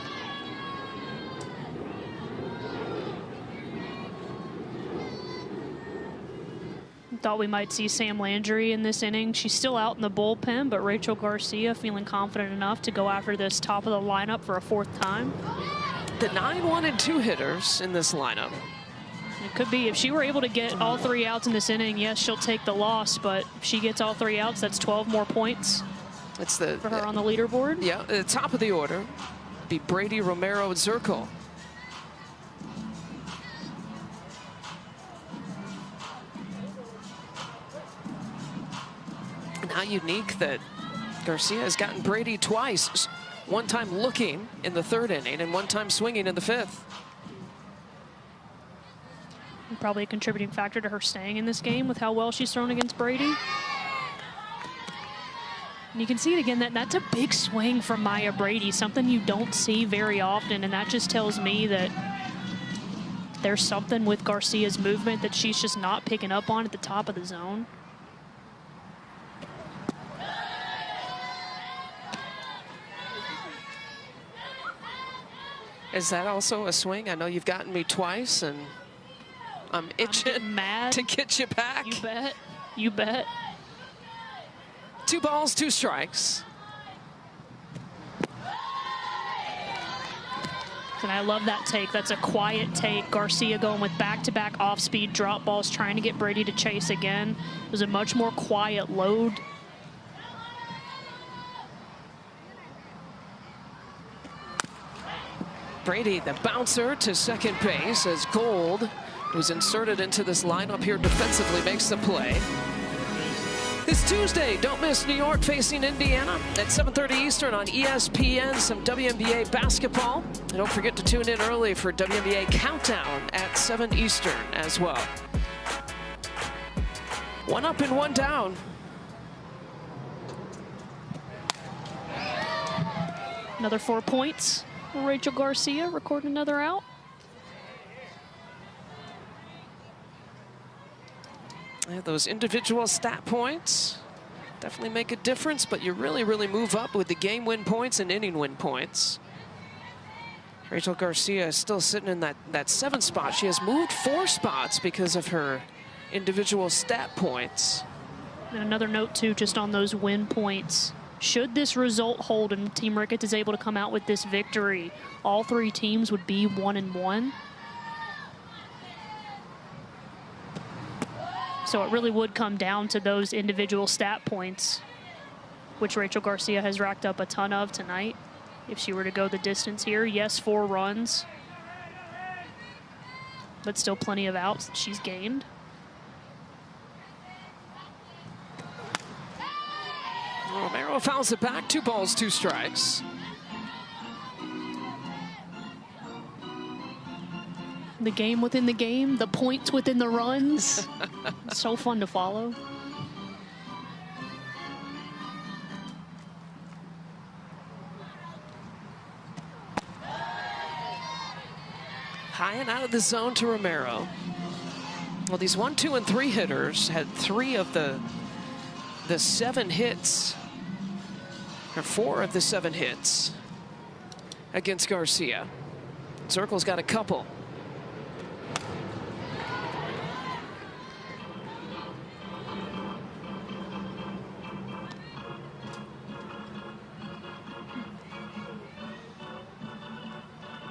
Thought we might see Sam Landry in this inning. She's still out in the bullpen, but Rachel Garcia feeling confident enough to go after this top of the lineup for a 4th time. The 9, 1, and 2 hitters in this lineup. It could be, if she were able to get all 3 outs in this inning, yes, she'll take the loss, but if she gets all 3 outs, that's 12 more points for her on the leaderboard. Yeah, the top of the order be Brady Romero Zirkle. How unique that Garcia has gotten Brady twice. One time looking in the 3rd inning and one time swinging in the 5th. Probably a contributing factor to her staying in this game with how well she's thrown against Brady. And you can see it again, that's a big swing from Maya Brady, something you don't see very often, and that just tells me that there's something with Garcia's movement that she's just not picking up on at the top of the zone. Is that also a swing? I know you've gotten me twice, and I'm itching mad to get you back. You bet. You bet. 2 balls, 2 strikes. And I love that take. That's a quiet take. Garcia going with back-to-back off-speed drop balls, trying to get Brady to chase again. It was a much more quiet load. Brady, the bouncer to second base as Gold, who's inserted into this lineup here defensively, makes the play. This Tuesday, don't miss New York facing Indiana at 7:30 Eastern on ESPN, some WNBA basketball. And don't forget to tune in early for WNBA Countdown at 7 Eastern as well. 1 up and 1 down. Another 4 points. Rachel Garcia recording another out. Yeah, those individual stat points definitely make a difference, but you really move up with the game win points and inning win points. Rachel Garcia is still sitting in that 7th spot. She has moved 4 spots because of her individual stat points. And another note too, just on those win points. Should this result hold and Team Ricketts is able to come out with this victory, all 3 teams would be 1-1. So it really would come down to those individual stat points, which Rachel Garcia has racked up a ton of tonight. If she were to go the distance here, yes, 4 runs, but still plenty of outs that she's gained. Romero fouls it back, 2 balls, 2 strikes. The game within the game, the points within the runs. So fun to follow. High and out of the zone to Romero. Well, these 1, 2, and 3 hitters had 3 of the 7 hits, or 4 of the 7 hits against Garcia. Circle's got a couple.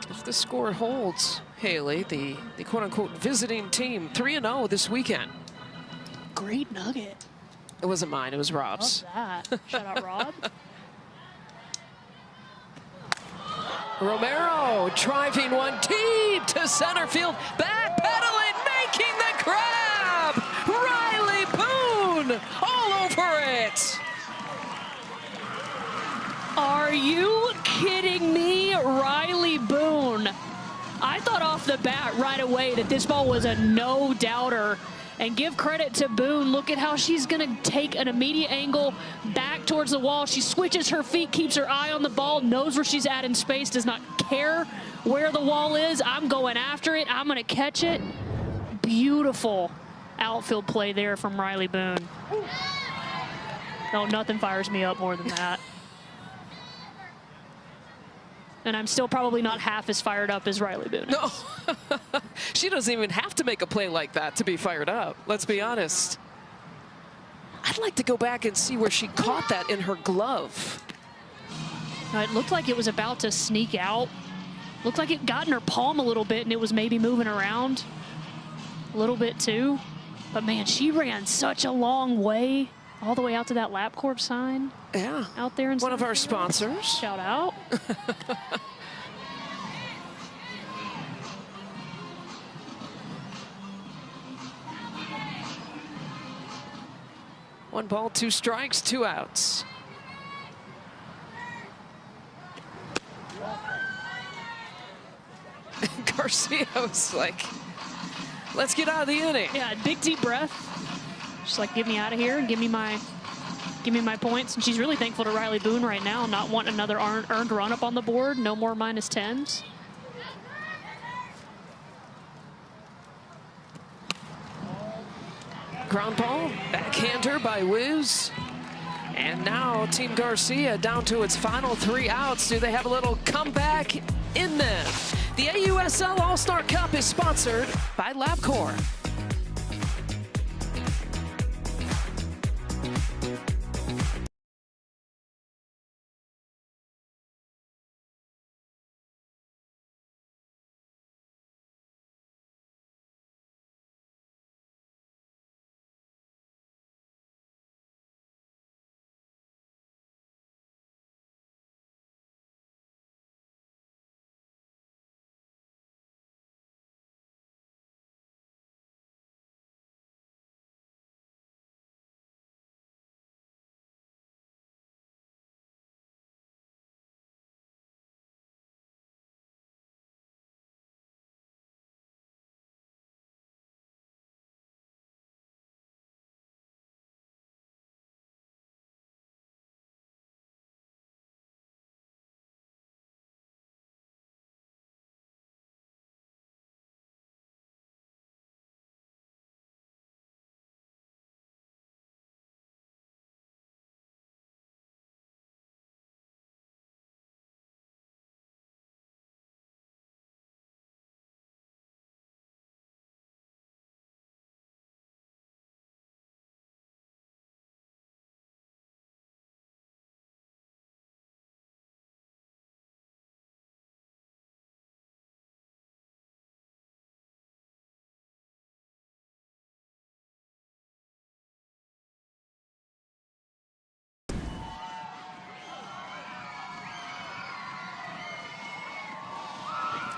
If the score holds, Haley, the quote-unquote visiting team, 3-0 this weekend. Great nugget. It wasn't mine, it was Rob's. Love that. Shout out Rob. Romero driving one deep to center field, backpedaling, making the grab. Riley Boone all over it. Are you kidding me? Riley Boone. I thought off the bat right away that this ball was a no-doubter. And give credit to Boone. Look at how she's going to take an immediate angle back towards the wall. She switches her feet, keeps her eye on the ball, knows where she's at in space, does not care where the wall is. I'm going after it. I'm going to catch it. Beautiful outfield play there from Riley Boone. No, nothing fires me up more than that. And I'm still probably not half as fired up as Riley Boone is. No, she doesn't even have to make a play like that to be fired up. Let's be honest. I'd like to go back and see where she caught that in her glove. It looked like it was about to sneak out. Looked like it got in her palm a little bit and it was maybe moving around a little bit too. But man, she ran such a long way all the way out to that LabCorp sign. Yeah. Out there in one of our sponsors. Shout out. 1 ball, 2 strikes, 2 outs. Garcia was like, let's get out of the inning. Yeah, big deep breath. Just like, get me out of here and give me my points. And she's really thankful to Riley Boone right now, not wanting another earned run up on the board. No more -10s. Ground ball, backhander by Wiz. And now Team Garcia down to its final 3 outs. Do they have a little comeback in them? The AUSL All-Star Cup is sponsored by LabCorp.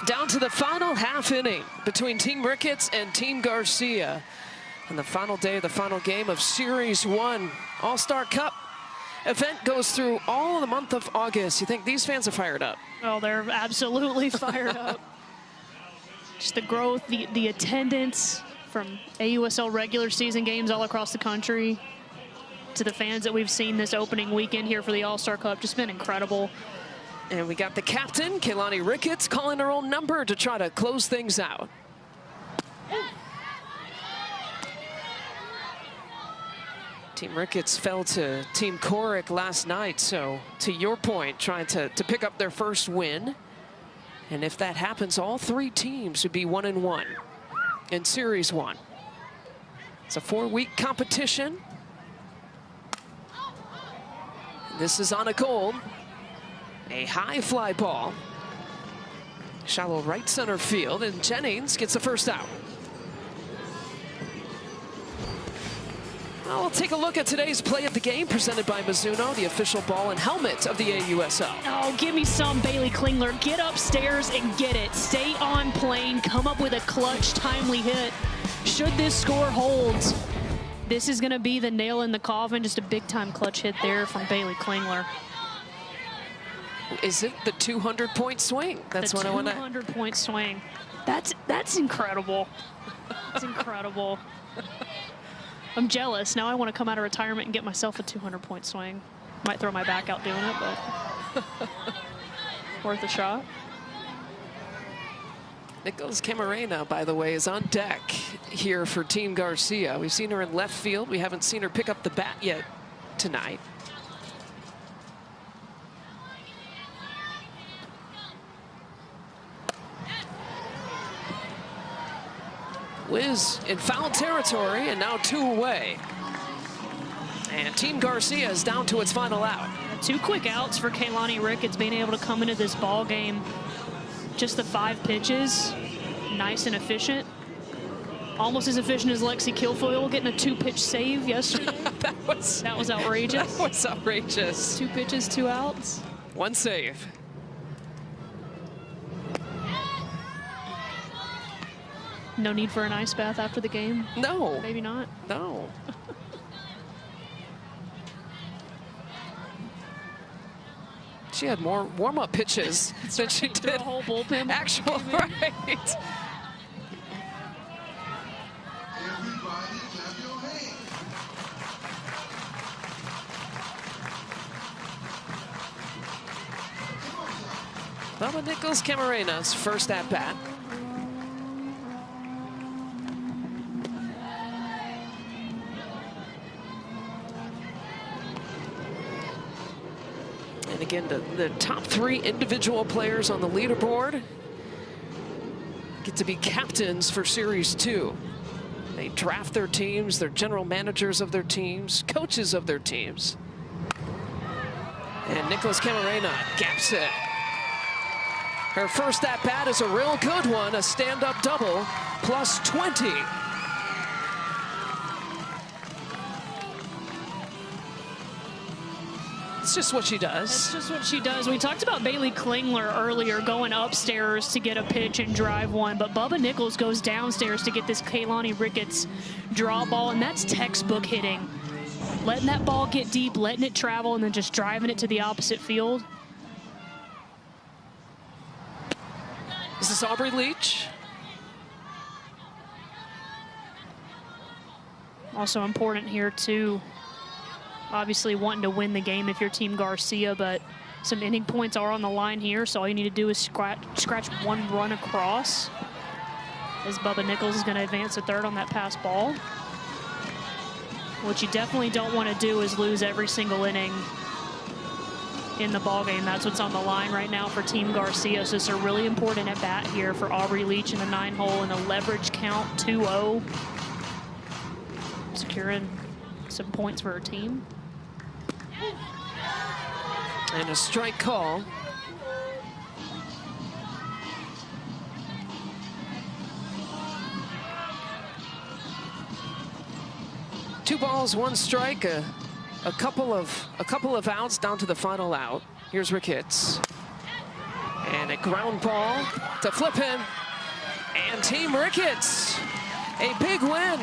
Down to the final half inning between Team Ricketts and Team Garcia. And the final day of the final game of Series 1 All-Star Cup event goes through all of the month of August. You think these fans are fired up? Oh, they're absolutely fired up. Just the growth, the attendance from AUSL regular season games all across the country to the fans that we've seen this opening weekend here for the All-Star Cup. Just been incredible. And we got the captain, Kehlani Ricketts, calling her own number to try to close things out. Team Ricketts fell to Team Coric last night, so to your point, trying to pick up their first win. And if that happens, all 3 teams would be 1-1 in Series 1. It's a 4-week competition. This is on a goal. A high fly ball. Shallow right center field, and Jennings gets the first out. Well, we'll take a look at today's play of the game presented by Mizuno, the official ball and helmet of the AUSL. Oh, give me some, Bailey Klingler. Get upstairs and get it. Stay on plane, come up with a clutch, timely hit. Should this score hold, this is gonna be the nail in the coffin. Just a big time clutch hit there from Bailey Klingler. Is it the 200-point swing? That's what I want to. 200-point swing. That's incredible. That's incredible. I'm jealous. Now I want to come out of retirement and get myself a 200-point swing. Might throw my back out doing it, but worth a shot. Nicholas Camarena, by the way, is on deck here for Team Garcia. We've seen her in left field. We haven't seen her pick up the bat yet tonight. Wiz in foul territory, and now 2 away. And Team Garcia is down to its final out. 2 quick outs for Kehlani Ricketts, being able to come into this ball game. Just the 5 pitches, nice and efficient. Almost as efficient as Lexi Kilfoyle getting a 2-pitch save yesterday. that was outrageous. That was outrageous. 2 pitches, 2 outs. 1 save. No need for an ice bath after the game? No. Maybe not? No. she had more warm-up pitches than she did a whole bullpen. Actual, right. Bubba Nichols-Camarena's first at-bat. And again, the top 3 individual players on the leaderboard get to be captains for Series 2. They draft their teams, they're general managers of their teams, coaches of their teams. And Nichols-Camarena gaps it. Her first at-bat is a real good one, a stand-up double, plus 20. It's just what she does. It's just what she does. We talked about Bailey Klingler earlier going upstairs to get a pitch and drive one, but Bubba Nichols goes downstairs to get this Kaylani Ricketts draw ball, and that's textbook hitting. Letting that ball get deep, letting it travel, and then just driving it to the opposite field. This is Aubrey Leach. Also important here, too. Obviously wanting to win the game if you're Team Garcia, but some inning points are on the line here, so all you need to do is scratch one run across, as Bubba Nichols is going to advance to third on that pass ball. What you definitely don't want to do is lose every single inning in the ballgame. That's what's on the line right now for Team Garcia. So it's a really important at bat here for Aubrey Leach in the 9-hole and a leverage count 2-0. Securing some points for her team. And a strike call. Two balls, one strike, a couple of outs down to the final out. Here's Ricketts. And a ground ball to flip him. And Team Ricketts, a big win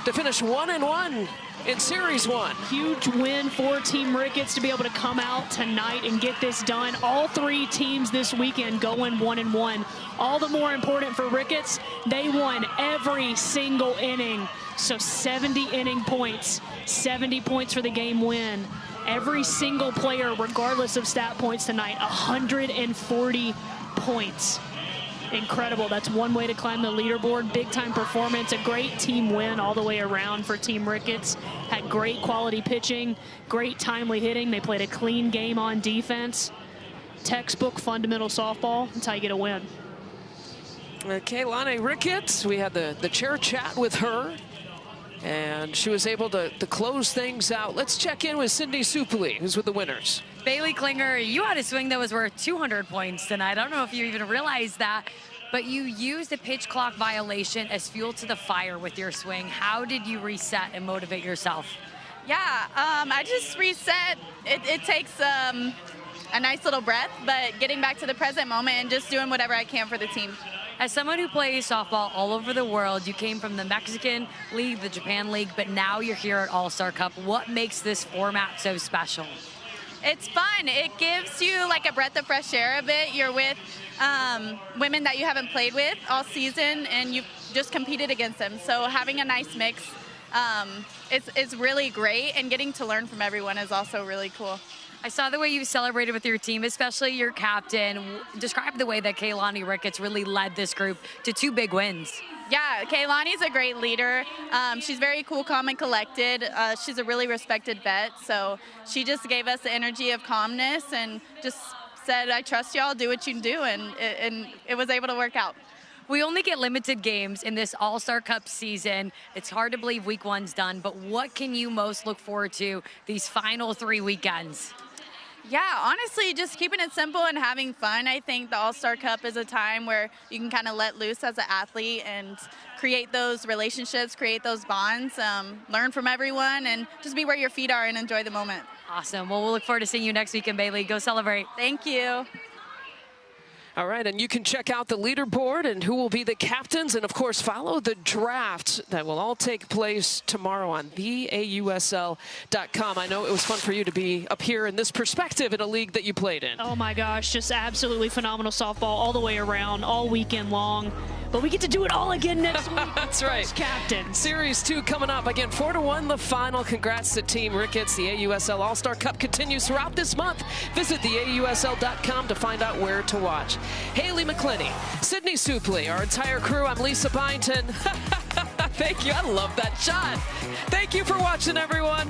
to finish 1-1 in Series 1. Huge win for Team Ricketts to be able to come out tonight and get this done. All 3 teams this weekend going 1-1. All the more important for Ricketts, they won every single inning. So 70 inning points, 70 points for the game win. Every single player, regardless of stat points tonight, 140 points. Incredible. That's one way to climb the leaderboard. Big time performance, a great team win all the way around for Team Ricketts. Had great quality pitching, great timely hitting. They played a clean game on defense. Textbook fundamental softball. That's how you get a win. Kaylani Ricketts, we had the chair chat with her, and she was able to close things out. Let's check in with Cindy Supoli, who's with the winners. Bailey Klinger, you had a swing that was worth 200 points tonight. I don't know if you even realized that, but you used a pitch clock violation as fuel to the fire with your swing. How did you reset and motivate yourself? Yeah, I just reset. It takes a nice little breath, but getting back to the present moment and just doing whatever I can for the team. As someone who plays softball all over the world, you came from the Mexican League, the Japan League, but now you're here at All-Star Cup. What makes this format so special? It's fun. It gives you like a breath of fresh air a bit. You're with women that you haven't played with all season, and you've just competed against them. So having a nice mix is really great, and getting to learn from everyone is also really cool. I saw the way you celebrated with your team, especially your captain. Describe the way that Kaylani Ricketts really led this group to 2 big wins. Yeah, Kaylani's a great leader. She's very cool, calm, and collected. She's a really respected vet, so she just gave us the energy of calmness and just said, I trust y'all, do what you can do, and it was able to work out. We only get limited games in this All-Star Cup season. It's hard to believe week 1's done, but what can you most look forward to these final 3 weekends? Yeah, honestly, just keeping it simple and having fun. I think the All-Star Cup is a time where you can kind of let loose as an athlete and create those relationships, create those bonds, learn from everyone, and just be where your feet are and enjoy the moment. Awesome. Well, we'll look forward to seeing you next weekend, Bailey. Go celebrate. Thank you. All right, and you can check out the leaderboard and who will be the captains, and of course follow the draft that will all take place tomorrow on theausl.com. I know it was fun for you to be up here in this perspective in a league that you played in. Oh my gosh, just absolutely phenomenal softball all the way around, all weekend long. But we get to do it all again next week. That's right. Captain. Series 2 coming up. Again, 4-1 the final. Congrats to Team Ricketts. The AUSL All-Star Cup continues throughout this month. Visit theausl.com to find out where to watch. Haley McClinney, Sydney Supley, our entire crew. I'm Lisa Byington. Thank you. I love that shot. Thank you for watching, everyone.